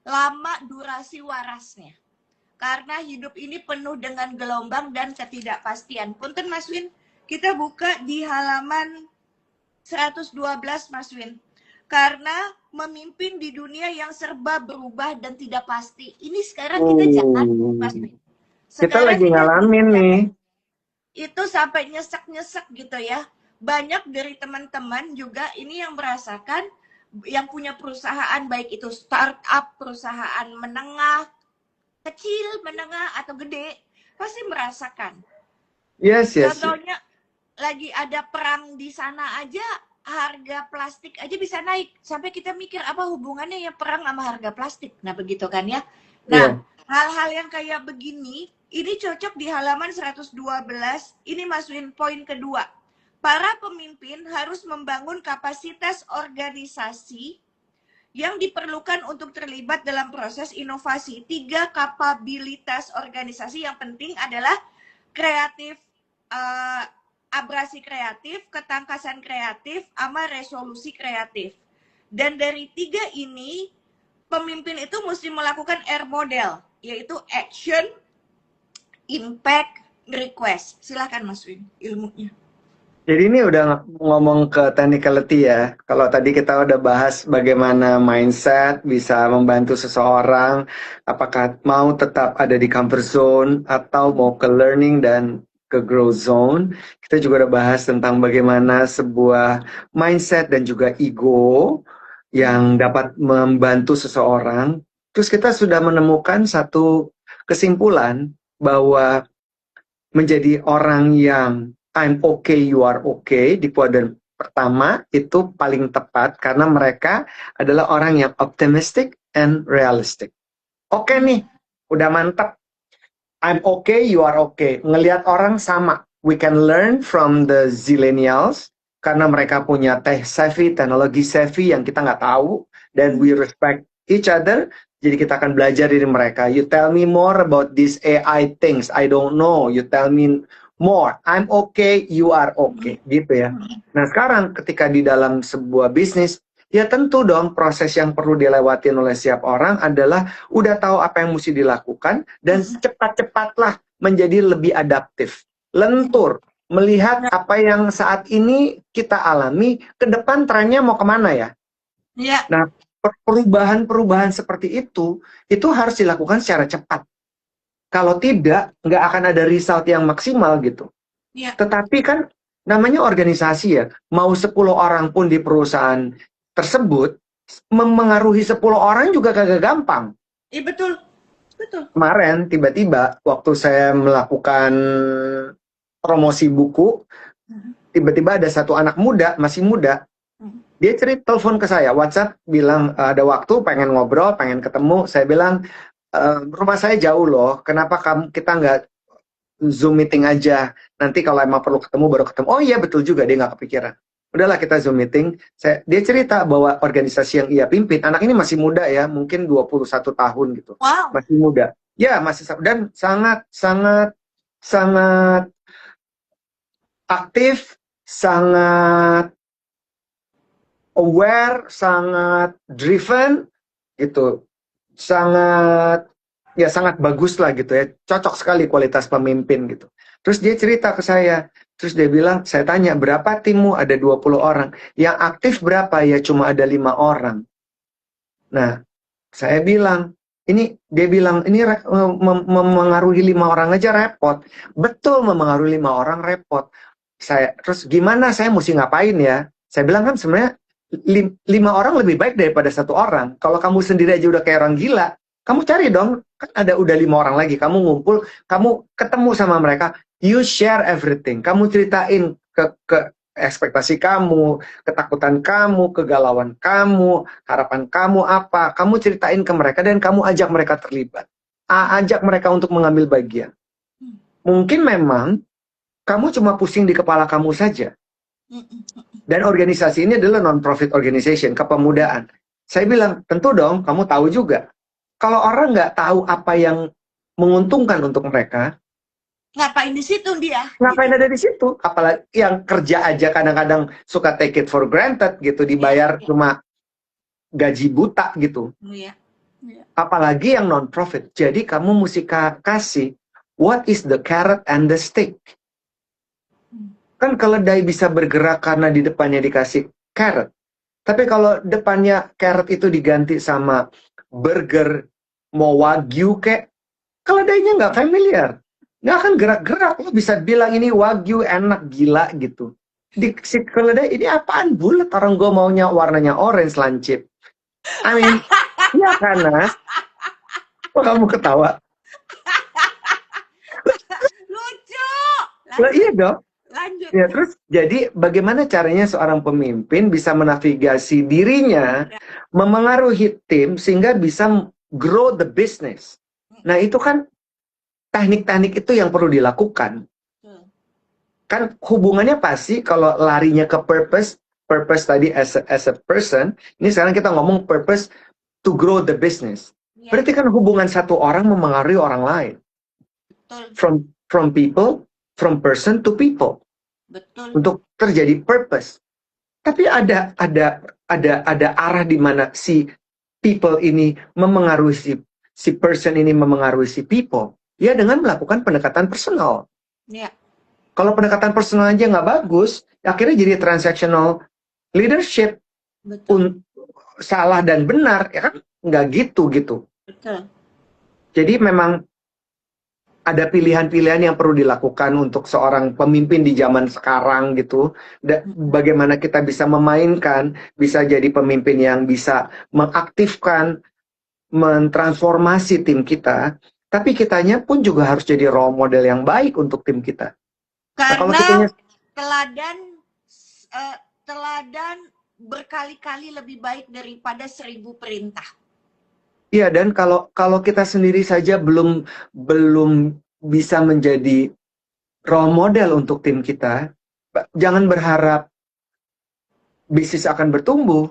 lama durasi warasnya. Karena hidup ini penuh dengan gelombang dan ketidakpastian. Punten Mas Win, kita buka di halaman 112 Mas Win. Karena memimpin di dunia yang serba berubah dan tidak pasti. Ini sekarang kita jangan Mas Win. Kita lagi ngalamin nih. Itu sampai nyesek-nyesek gitu ya. Banyak dari teman-teman juga ini yang merasakan, yang punya perusahaan, baik itu startup, perusahaan menengah, kecil, menengah, atau gede, pasti merasakan. Yes. Contohnya, lagi ada perang di sana aja, harga plastik aja bisa naik. Sampai kita mikir, apa hubungannya ya perang sama harga plastik? Nah, begitu kan ya. Nah, hal-hal yang kayak begini, ini cocok di halaman 112. Ini masukin poin kedua. Para pemimpin harus membangun kapasitas organisasi yang diperlukan untuk terlibat dalam proses inovasi. 3 kapabilitas organisasi yang penting adalah kreatif, abrasi kreatif, ketangkasan kreatif, sama resolusi kreatif. Dan dari 3 ini, pemimpin itu mesti melakukan R model, yaitu action, impact, request. Silahkan Mas Win, ilmunya. Jadi ini udah ngomong ke technicality ya. Kalau tadi kita udah bahas bagaimana mindset bisa membantu seseorang, apakah mau tetap ada di comfort zone atau mau ke learning dan ke growth zone. Kita juga udah bahas tentang bagaimana sebuah mindset dan juga ego yang dapat membantu seseorang. Terus kita sudah menemukan satu kesimpulan bahwa menjadi orang yang I'm okay, you are okay di kuadran pertama itu paling tepat karena mereka adalah orang yang optimistic and realistic. Oke nih, udah mantap. I'm okay, you are okay. Ngelihat orang sama. We can learn from the zillennials karena mereka punya tech savvy, teknologi savvy yang kita nggak tahu, dan we respect each other. Jadi kita akan belajar dari mereka. You tell me more about these AI things. I don't know. You tell me more. I'm okay, you are okay, gitu ya. Nah sekarang ketika di dalam sebuah bisnis, ya tentu dong proses yang perlu dilewatin oleh setiap orang adalah udah tahu apa yang mesti dilakukan dan cepat-cepatlah menjadi lebih adaptif, lentur, melihat apa yang saat ini kita alami, ke depan trennya mau kemana ya. Nah perubahan-perubahan seperti itu harus dilakukan secara cepat. Kalau tidak, nggak akan ada result yang maksimal gitu. Ya, Tetapi kan namanya organisasi ya, mau 10 orang pun di perusahaan tersebut, memengaruhi 10 orang juga kagak gampang. iya betul, betul. Kemarin tiba-tiba waktu saya melakukan promosi buku, Mhm, tiba-tiba ada satu anak muda, masih muda, mhm. dia telepon ke saya, WhatsApp, bilang ada waktu, pengen ngobrol, pengen ketemu. Saya bilang, rumah saya jauh loh, kenapa kita nggak Zoom meeting aja? Nanti kalau emang perlu ketemu, baru ketemu. Oh iya, betul juga, dia nggak kepikiran. Udahlah kita Zoom meeting. Dia cerita bahwa organisasi yang ia pimpin, anak ini masih muda ya, mungkin 21 tahun gitu. Wow. Masih muda. Ya, dan sangat, sangat, sangat aktif, sangat aware, sangat driven, gitu, sangat ya sangat bagus lah gitu ya, cocok sekali kualitas pemimpin gitu. Terus dia cerita ke saya, terus dia bilang, saya tanya berapa timmu, ada 20 orang, yang aktif berapa, ya cuma ada 5 orang. Nah, saya bilang, dia bilang ini memengaruhi 5 orang aja repot. Betul, memengaruhi 5 orang repot. Terus gimana, saya mesti ngapain ya? Saya bilang kan sebenarnya 5 orang lebih baik daripada 1 orang. Kalau kamu sendiri aja udah kayak orang gila, kamu cari dong, kan ada udah 5 orang lagi. Kamu ngumpul, kamu ketemu sama mereka, you share everything. Kamu ceritain ke ekspektasi kamu, ketakutan kamu, kegalauan kamu, harapan kamu apa. Kamu ceritain ke mereka dan kamu ajak mereka terlibat. Ajak mereka untuk mengambil bagian. Hmm. Mungkin memang kamu cuma pusing di kepala kamu saja. Dan organisasi ini adalah non-profit organization, kepemudaan. Saya bilang, tentu dong, kamu tahu juga. Kalau orang nggak tahu apa yang menguntungkan untuk mereka, Ngapain di situ dia? ngapain ada di situ? Apalagi yang kerja aja kadang-kadang suka take it for granted gitu, dibayar Iya. cuma gaji buta gitu. Iya. Iya. Apalagi yang non-profit. Jadi kamu mesti kasih, what is the carrot and the stick? Kan keledai bisa bergerak karena di depannya dikasih carrot. Tapi kalau depannya carrot itu diganti sama burger, mau wagyu kayak, keledainya nggak familiar. Nggak akan gerak-gerak. Lo bisa bilang ini wagyu enak, gila gitu. Si keledai, ini apaan bulat? Orang gue maunya warnanya orange lancip. I mean, iya kan, Nas? Kok kamu ketawa? Lucu. Lah iya dong. Lanjut. Ya, terus jadi bagaimana caranya seorang pemimpin bisa menavigasi dirinya, memengaruhi tim sehingga bisa grow the business. Nah, itu kan teknik-teknik itu yang perlu dilakukan. Kan hubungannya pasti kalau larinya ke purpose tadi as a person, ini sekarang kita ngomong purpose to grow the business. Berarti kan hubungan satu orang memengaruhi orang lain. Betul. From people, from person to people. Betul. Untuk terjadi purpose. Tapi ada arah di mana si people ini memengaruhi si person ini memengaruhi si people. Ya dengan melakukan pendekatan personal. Ya. Kalau pendekatan personal aja nggak bagus, akhirnya jadi transactional leadership. Betul. Salah dan benar, ya kan nggak gitu. Betul. Jadi memang ada pilihan-pilihan yang perlu dilakukan untuk seorang pemimpin di zaman sekarang gitu. Bagaimana kita bisa memainkan, bisa jadi pemimpin yang bisa mengaktifkan, mentransformasi tim kita. Tapi kitanya pun juga harus jadi role model yang baik untuk tim kita. Karena nah, kalau teladan berkali-kali lebih baik daripada 1000 perintah. Iya, dan kalau kita sendiri saja belum bisa menjadi role model untuk tim kita, jangan berharap bisnis akan bertumbuh.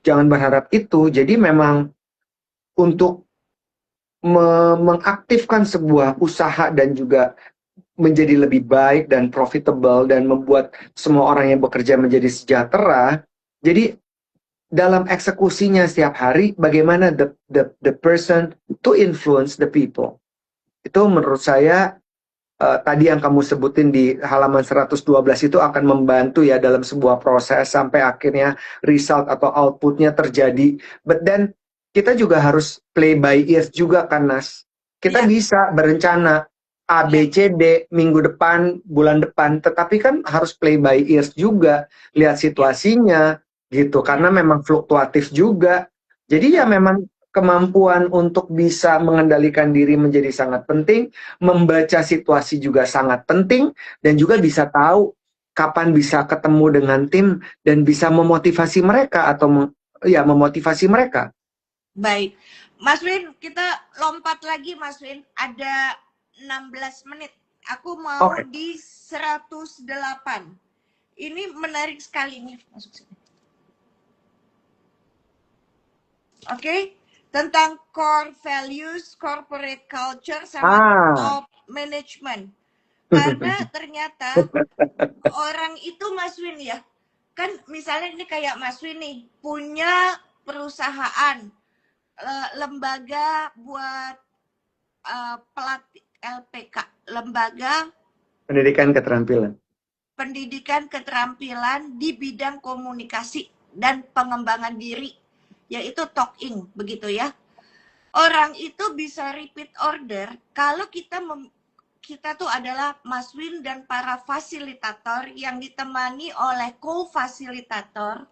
Jangan berharap itu. Jadi memang untuk mengaktifkan sebuah usaha dan juga menjadi lebih baik dan profitable dan membuat semua orang yang bekerja menjadi sejahtera. Jadi dalam eksekusinya setiap hari, bagaimana the person to influence the people. Itu menurut saya tadi yang kamu sebutin di halaman 112 itu akan membantu ya dalam sebuah proses sampai akhirnya result atau outputnya terjadi. But then kita juga harus play by ear juga kan, Nas. Kita Iya, bisa berencana A, iya, B, C, D minggu depan, bulan depan, tetapi kan harus play by ears juga, lihat iya, situasinya gitu, iya, karena memang fluktuatif juga. Jadi ya betul. memang kemampuan untuk bisa mengendalikan diri menjadi sangat penting, membaca situasi juga sangat penting, dan juga Iya, bisa tahu kapan bisa ketemu dengan tim dan bisa memotivasi mereka atau ya memotivasi mereka. baik. Mas Win, kita lompat lagi Mas Win. Ada 16 menit. Aku mau Oke. di 108. Ini menarik sekali nih. Masuk sini. Oke, tentang core values, corporate culture, sama Ah. top management. Karena ternyata orang itu Mas Win ya, kan misalnya ini kayak Mas Win nih, punya perusahaan, lembaga buat pelatih LPK, lembaga Pendidikan keterampilan. pendidikan keterampilan di bidang komunikasi dan pengembangan diri, yaitu talking, begitu ya. Orang itu bisa repeat order kalau kita tuh adalah Mas Win dan para fasilitator yang ditemani oleh co-fasilitator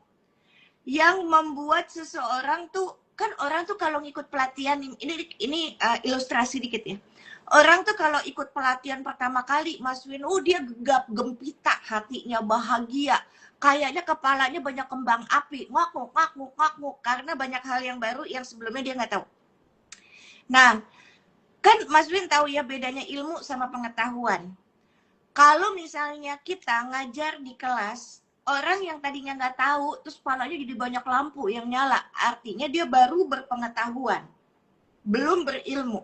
yang membuat seseorang tuh, kan orang tuh kalau ngikut pelatihan ini ilustrasi dikit ya. Orang tuh kalau ikut pelatihan pertama kali, Mas Win, dia gegap gempita, hatinya bahagia, kayaknya kepalanya banyak kembang api, ngakuk ngakuk ngakuk, karena banyak hal yang baru yang sebelumnya dia nggak tahu. Nah, kan Mas Win tahu ya bedanya ilmu sama pengetahuan. Kalau misalnya kita ngajar di kelas, orang yang tadinya nggak tahu, terus kepalanya jadi banyak lampu yang nyala, artinya dia baru berpengetahuan, belum berilmu.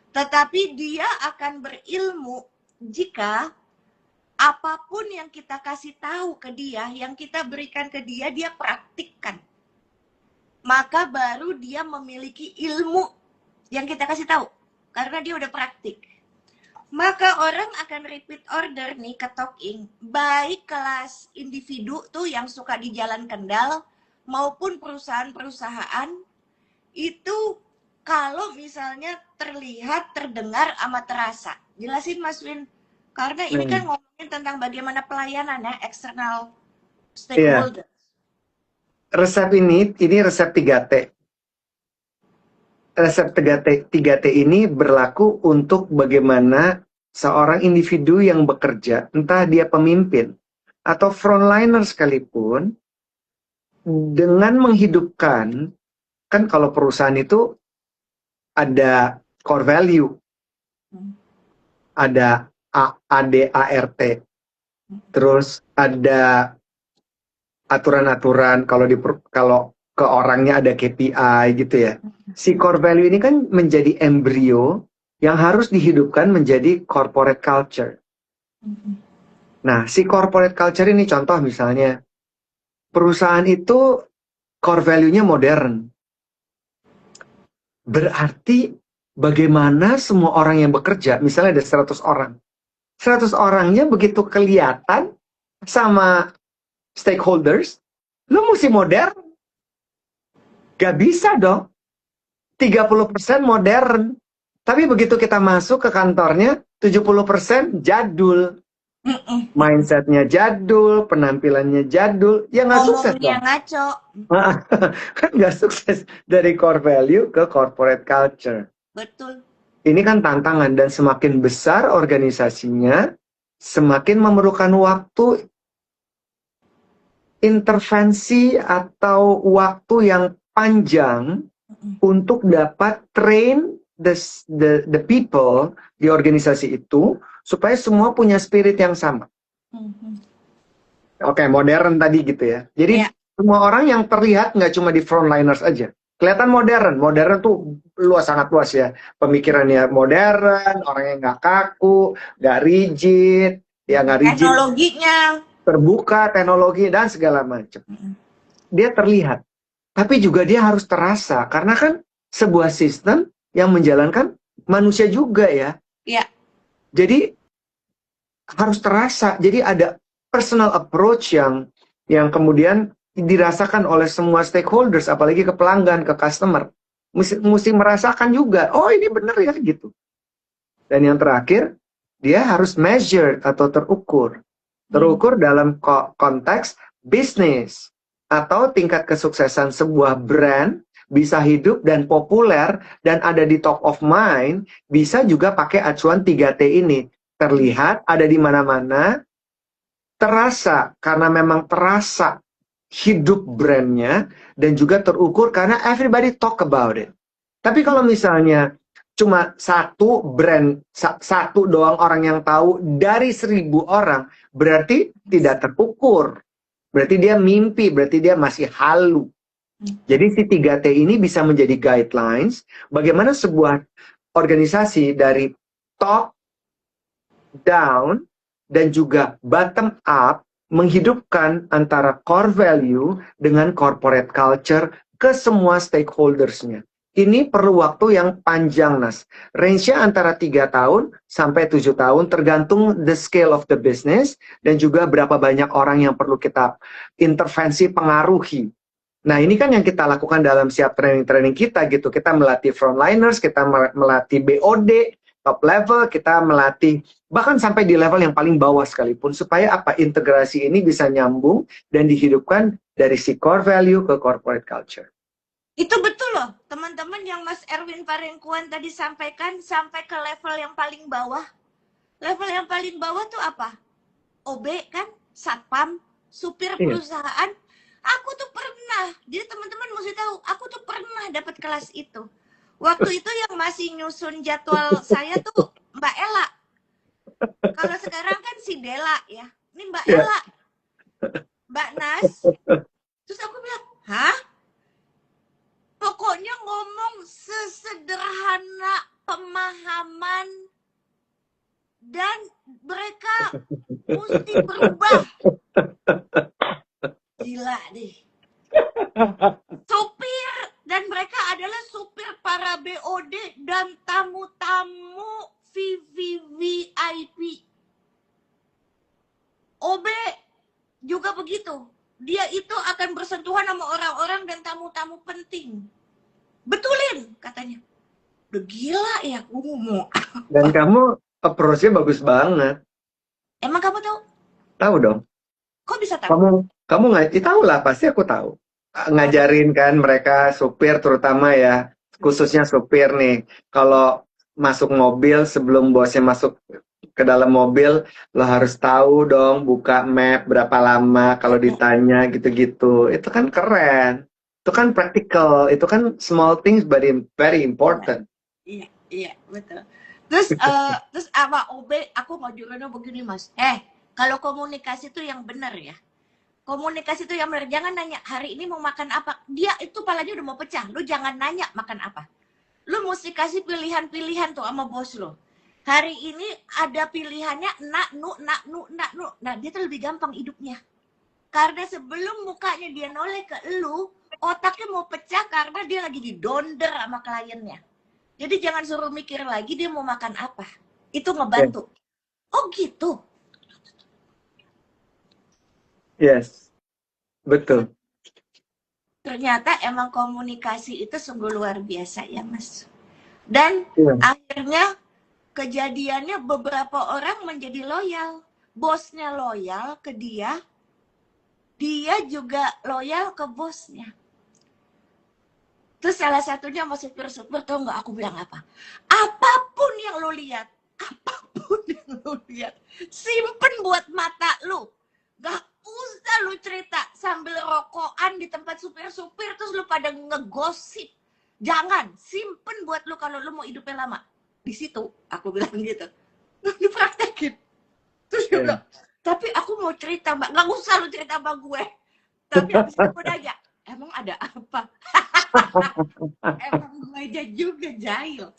Tetapi dia akan berilmu jika apapun yang kita kasih tahu ke dia, yang kita berikan ke dia, dia praktikkan. Maka baru dia memiliki ilmu yang kita kasih tahu, karena dia udah praktik. Maka orang akan repeat order nih ke talking, baik kelas individu tuh yang suka di jalan kendal maupun perusahaan-perusahaan itu kalau misalnya terlihat, terdengar, amat terasa. Jelasin Mas Win, karena ini kan Hmm. ngomongin tentang bagaimana pelayanan ya, external Iya, stakeholder. resep ini resep 3T. Resep 3T ini berlaku untuk bagaimana seorang individu yang bekerja, entah dia pemimpin atau frontliner sekalipun, dengan menghidupkan, kan kalau perusahaan itu ada core value, ada ADART, terus ada aturan-aturan, kalau ke orangnya ada KPI gitu ya. Si core value ini kan menjadi embrio yang harus dihidupkan menjadi corporate culture. Nah, si corporate culture ini contoh misalnya, perusahaan itu core value-nya modern. Berarti bagaimana semua orang yang bekerja, misalnya ada 100 orang. 100 orangnya begitu kelihatan sama stakeholders, lu mesti modern. Gak bisa dong. 30% modern. Tapi begitu kita masuk ke kantornya, 70% jadul. Mindsetnya jadul, penampilannya jadul. Ya nggak sukses Ngomongnya dong. ngaco. Kan nggak sukses dari core value ke corporate culture. Betul. Ini kan tantangan, dan semakin besar organisasinya, semakin memerlukan waktu, intervensi atau waktu yang panjang untuk dapat train the people di organisasi itu supaya semua punya spirit yang sama. Oke, modern tadi gitu ya. Jadi Ya. semua orang yang terlihat nggak cuma di frontliners aja. Kelihatan modern. Modern tuh sangat luas ya. Pemikirannya modern, orangnya nggak kaku, nggak rigid, ya nggak rigid, Teknologinya. terbuka teknologi dan segala macam. Dia terlihat. Tapi juga dia harus terasa, karena kan sebuah sistem yang menjalankan manusia juga ya. Ya. Jadi harus terasa. Jadi ada personal approach yang kemudian dirasakan oleh semua stakeholders, apalagi ke pelanggan, ke customer. mesti merasakan juga, oh ini bener ya gitu. Dan yang terakhir, dia harus measure atau terukur. Terukur dalam konteks bisnis atau tingkat kesuksesan sebuah brand bisa hidup dan populer dan ada di top of mind, bisa juga pakai acuan 3T ini. Terlihat, ada di mana-mana, terasa karena memang terasa hidup brandnya, dan juga terukur karena everybody talk about it. Tapi kalau misalnya cuma satu brand, satu doang orang yang tahu dari 1.000 orang, berarti tidak terukur. Berarti dia mimpi, berarti dia masih halu. Jadi si 3T ini bisa menjadi guidelines bagaimana sebuah organisasi dari top, down, dan juga bottom up menghidupkan antara core value dengan corporate culture ke semua stakeholders-nya. Ini perlu waktu yang panjang, Nas. Range-nya antara 3 tahun sampai 7 tahun, tergantung the scale of the business, dan juga berapa banyak orang yang perlu kita intervensi pengaruhi. Nah, ini kan yang kita lakukan dalam siap training-training kita gitu. Kita melatih frontliners, kita melatih BOD, top level, kita melatih bahkan sampai di level yang paling bawah sekalipun, supaya apa, integrasi ini bisa nyambung dan dihidupkan dari si core value ke corporate culture. Itu betul loh, teman-teman, yang Mas Erwin Parengkuan tadi sampaikan, sampai ke level yang paling bawah. Level yang paling bawah tuh apa? OB kan, satpam, supir perusahaan. Aku tuh pernah, jadi teman-teman mesti tahu, aku tuh pernah dapat kelas itu. Waktu itu yang masih nyusun jadwal saya tuh Mbak Ella. Kalau sekarang kan si Dela ya. Ini Mbak Ella. Mbak Nas. Terus aku bilang, hah? Pokoknya ngomong sesederhana pemahaman dan mereka mesti berubah. Gila deh. Supir, dan mereka adalah supir para BOD dan tamu-tamu VVVIP. OB juga begitu. Dia itu akan bersentuhan sama orang-orang dan tamu-tamu penting. Betulin, katanya. Udah gila ya, aku ngomong. Dan kamu approach-nya bagus banget. Emang kamu tahu? Tahu dong. Kok bisa tahu? Kamu nggak tahu lah, pasti aku tahu. Ngajarin kan mereka supir terutama ya, khususnya supir nih. Kalau masuk mobil, sebelum bosnya masuk ke dalam mobil, lo harus tahu dong buka map berapa lama kalau ditanya gitu-gitu. Itu kan keren. Itu kan practical. Itu kan small things but very important. Iya, betul. Terus terus apa OB, aku mau jurusnya begini, Mas. Kalau komunikasi itu yang benar ya. Komunikasi itu yang benar. Jangan nanya hari ini mau makan apa. Dia itu palanya udah mau pecah. Lu jangan nanya makan apa. Lu mesti kasih pilihan-pilihan tuh sama bos lu. Hari ini ada pilihannya nak, nu. Nah, dia tuh lebih gampang hidupnya. Karena sebelum mukanya dia noleh ke lu, otaknya mau pecah karena dia lagi didonder sama kliennya. Jadi jangan suruh mikir lagi dia mau makan apa. Itu ngebantu. Oh gitu. Yes, betul. Ternyata emang komunikasi itu sungguh luar biasa ya, Mas. Dan akhirnya kejadiannya beberapa orang menjadi loyal. Bosnya loyal ke dia, dia juga loyal ke bosnya. Terus salah satunya sama supir-supir, tau nggak aku bilang apa? Apapun yang lo lihat, simpen buat mata lo. Gak usah lu cerita sambil rokokan di tempat supir-supir terus lu pada ngegosip. Jangan, simpen buat lu kalau lu mau hidupnya lama. Di situ aku bilang gitu. Dipraktekin. Terus dia bilang, tapi aku mau cerita, Mbak. Gak usah lu cerita sama gue. Tapi habis itu aku nanya, emang ada apa? Emang gue aja juga jahil.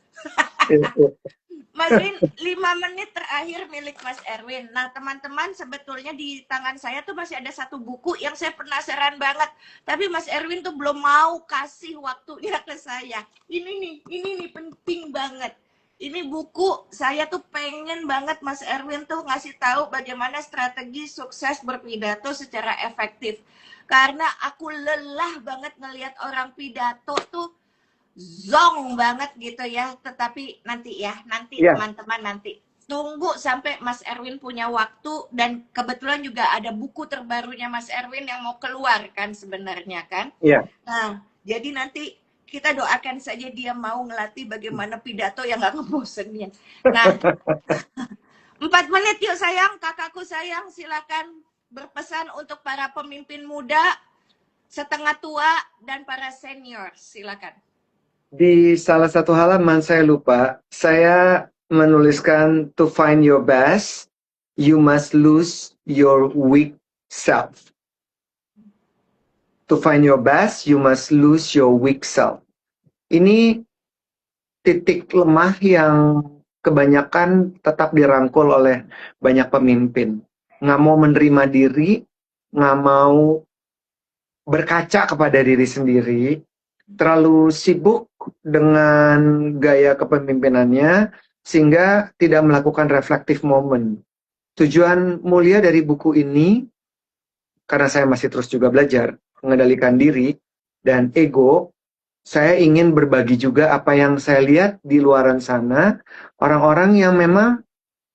Mas Win, 5 menit terakhir milik Mas Erwin. Nah, teman-teman, sebetulnya di tangan saya tuh masih ada satu buku yang saya penasaran banget. Tapi Mas Erwin tuh belum mau kasih waktunya ke saya. Ini nih penting banget. Ini buku saya tuh pengen banget Mas Erwin tuh ngasih tahu bagaimana strategi sukses berpidato secara efektif. Karena aku lelah banget ngelihat orang pidato tuh zong banget gitu ya. Tetapi nanti ya, nanti Iya, teman-teman nanti. Tunggu sampai Mas Erwin punya waktu dan kebetulan juga ada buku terbarunya Mas Erwin yang mau keluar kan sebenarnya kan. iya. Nah, jadi nanti kita doakan saja dia mau ngelatih bagaimana pidato yang gak ngebosenin. Nah, 4 menit yuk sayang, kakakku sayang, silakan berpesan untuk para pemimpin muda, setengah tua, dan para senior, silakan. Di salah satu halaman saya lupa, saya menuliskan to find your best, you must lose your weak self. To find your best, you must lose your weak self. Ini titik lemah yang kebanyakan tetap dirangkul oleh banyak pemimpin. Nggak mau menerima diri, nggak mau berkaca kepada diri sendiri, terlalu sibuk dengan gaya kepemimpinannya, sehingga tidak melakukan reflective moment. Tujuan mulia dari buku ini, karena saya masih terus juga belajar mengendalikan diri dan ego, saya ingin berbagi juga apa yang saya lihat di luaran sana, orang-orang yang memang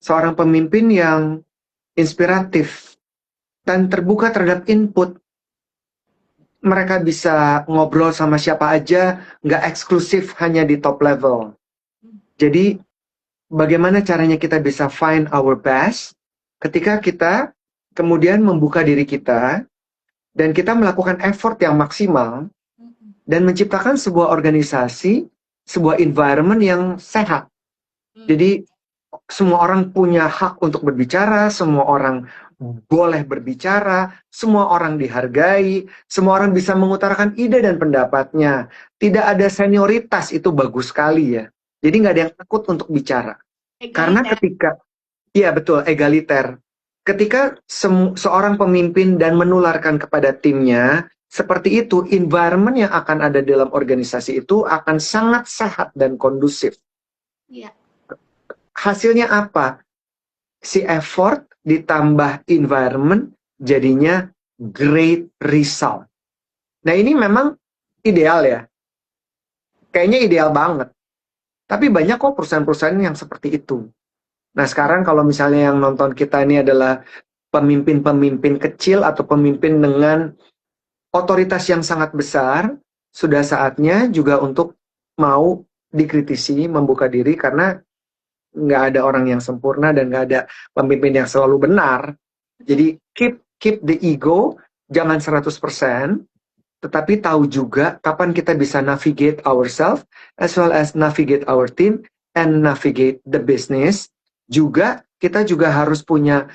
seorang pemimpin yang inspiratif dan terbuka terhadap input. Mereka bisa ngobrol sama siapa aja, nggak eksklusif hanya di top level. Jadi, bagaimana caranya kita bisa find our best ketika kita kemudian membuka diri kita dan kita melakukan effort yang maksimal dan menciptakan sebuah organisasi, sebuah environment yang sehat. Jadi semua orang punya hak untuk berbicara, semua orang boleh berbicara, semua orang dihargai, semua orang bisa mengutarakan ide dan pendapatnya. Tidak ada senioritas, itu bagus sekali ya. Jadi nggak ada yang takut untuk bicara. Karena Egaliter. ketika, iya betul, egaliter. Ketika seorang pemimpin dan menularkan kepada timnya, seperti itu, environment yang akan ada dalam organisasi itu akan sangat sehat dan kondusif. Iya. Hasilnya apa? Si effort ditambah environment jadinya great result. Nah ini memang ideal ya. Kayaknya ideal banget. Tapi banyak kok perusahaan-perusahaan yang seperti itu. Nah sekarang kalau misalnya yang nonton kita ini adalah pemimpin-pemimpin kecil atau pemimpin dengan otoritas yang sangat besar, sudah saatnya juga untuk mau dikritisi, membuka diri, karena nggak ada orang yang sempurna dan nggak ada pemimpin yang selalu benar. Jadi keep the ego, jangan 100%, tetapi tahu juga kapan kita bisa navigate ourselves, as well as navigate our team, and navigate the business. Juga kita juga harus punya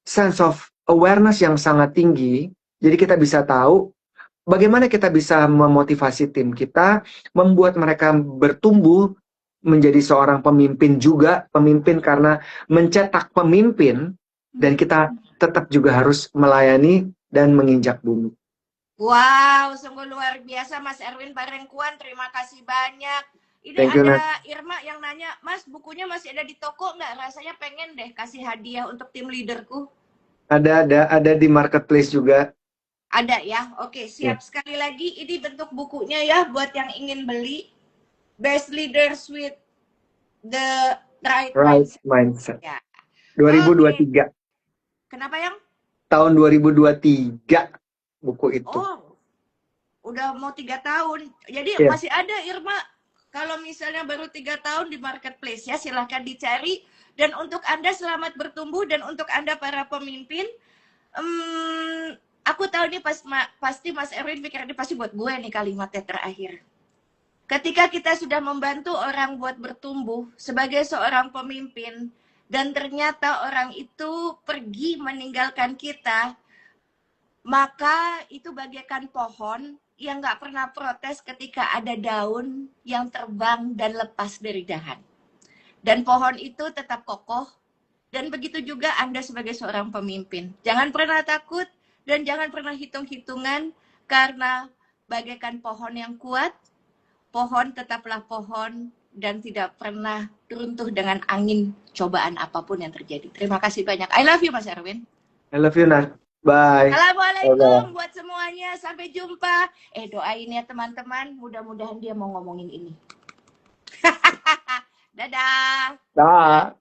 sense of awareness yang sangat tinggi, jadi kita bisa tahu bagaimana kita bisa memotivasi tim kita, membuat mereka bertumbuh menjadi seorang pemimpin juga, pemimpin karena mencetak pemimpin, dan kita tetap juga harus melayani dan menginjak bumi. Wow, sungguh luar biasa Mas Erwin Barengkuan, terima kasih banyak. Ini Thank you, Nat. ada Irma yang nanya, Mas bukunya masih ada di toko nggak? Rasanya pengen deh kasih hadiah untuk tim leaderku. Ada di marketplace juga. Ada ya, oke siap. Sekali lagi ini bentuk bukunya ya buat yang ingin beli. Best Leaders with the Right Right Mindset. mindset. Ya. 2023. Kenapa yang? Tahun 2023 buku itu. Oh, udah mau 3 tahun. Jadi Yeah. masih ada Irma. Kalau misalnya baru 3 tahun di marketplace ya silahkan dicari. Dan untuk Anda selamat bertumbuh, dan untuk Anda para pemimpin, aku tahu nih pasti Mas Erwin pikir ini pasti buat gue nih kalimatnya terakhir. Ketika kita sudah membantu orang buat bertumbuh sebagai seorang pemimpin, dan ternyata orang itu pergi meninggalkan kita, maka itu bagaikan pohon yang nggak pernah protes ketika ada daun yang terbang dan lepas dari dahan. Dan pohon itu tetap kokoh, dan begitu juga Anda sebagai seorang pemimpin. Jangan pernah takut, dan jangan pernah hitung-hitungan, karena bagaikan pohon yang kuat, pohon tetaplah pohon, dan tidak pernah runtuh dengan angin cobaan apapun yang terjadi. Terima kasih banyak. I love you, Mas Erwin. I love you, Nat. Bye. Assalamualaikum buat semuanya. Sampai jumpa. Doain ya teman-teman. Mudah-mudahan dia mau ngomongin ini. Dadah. Dah.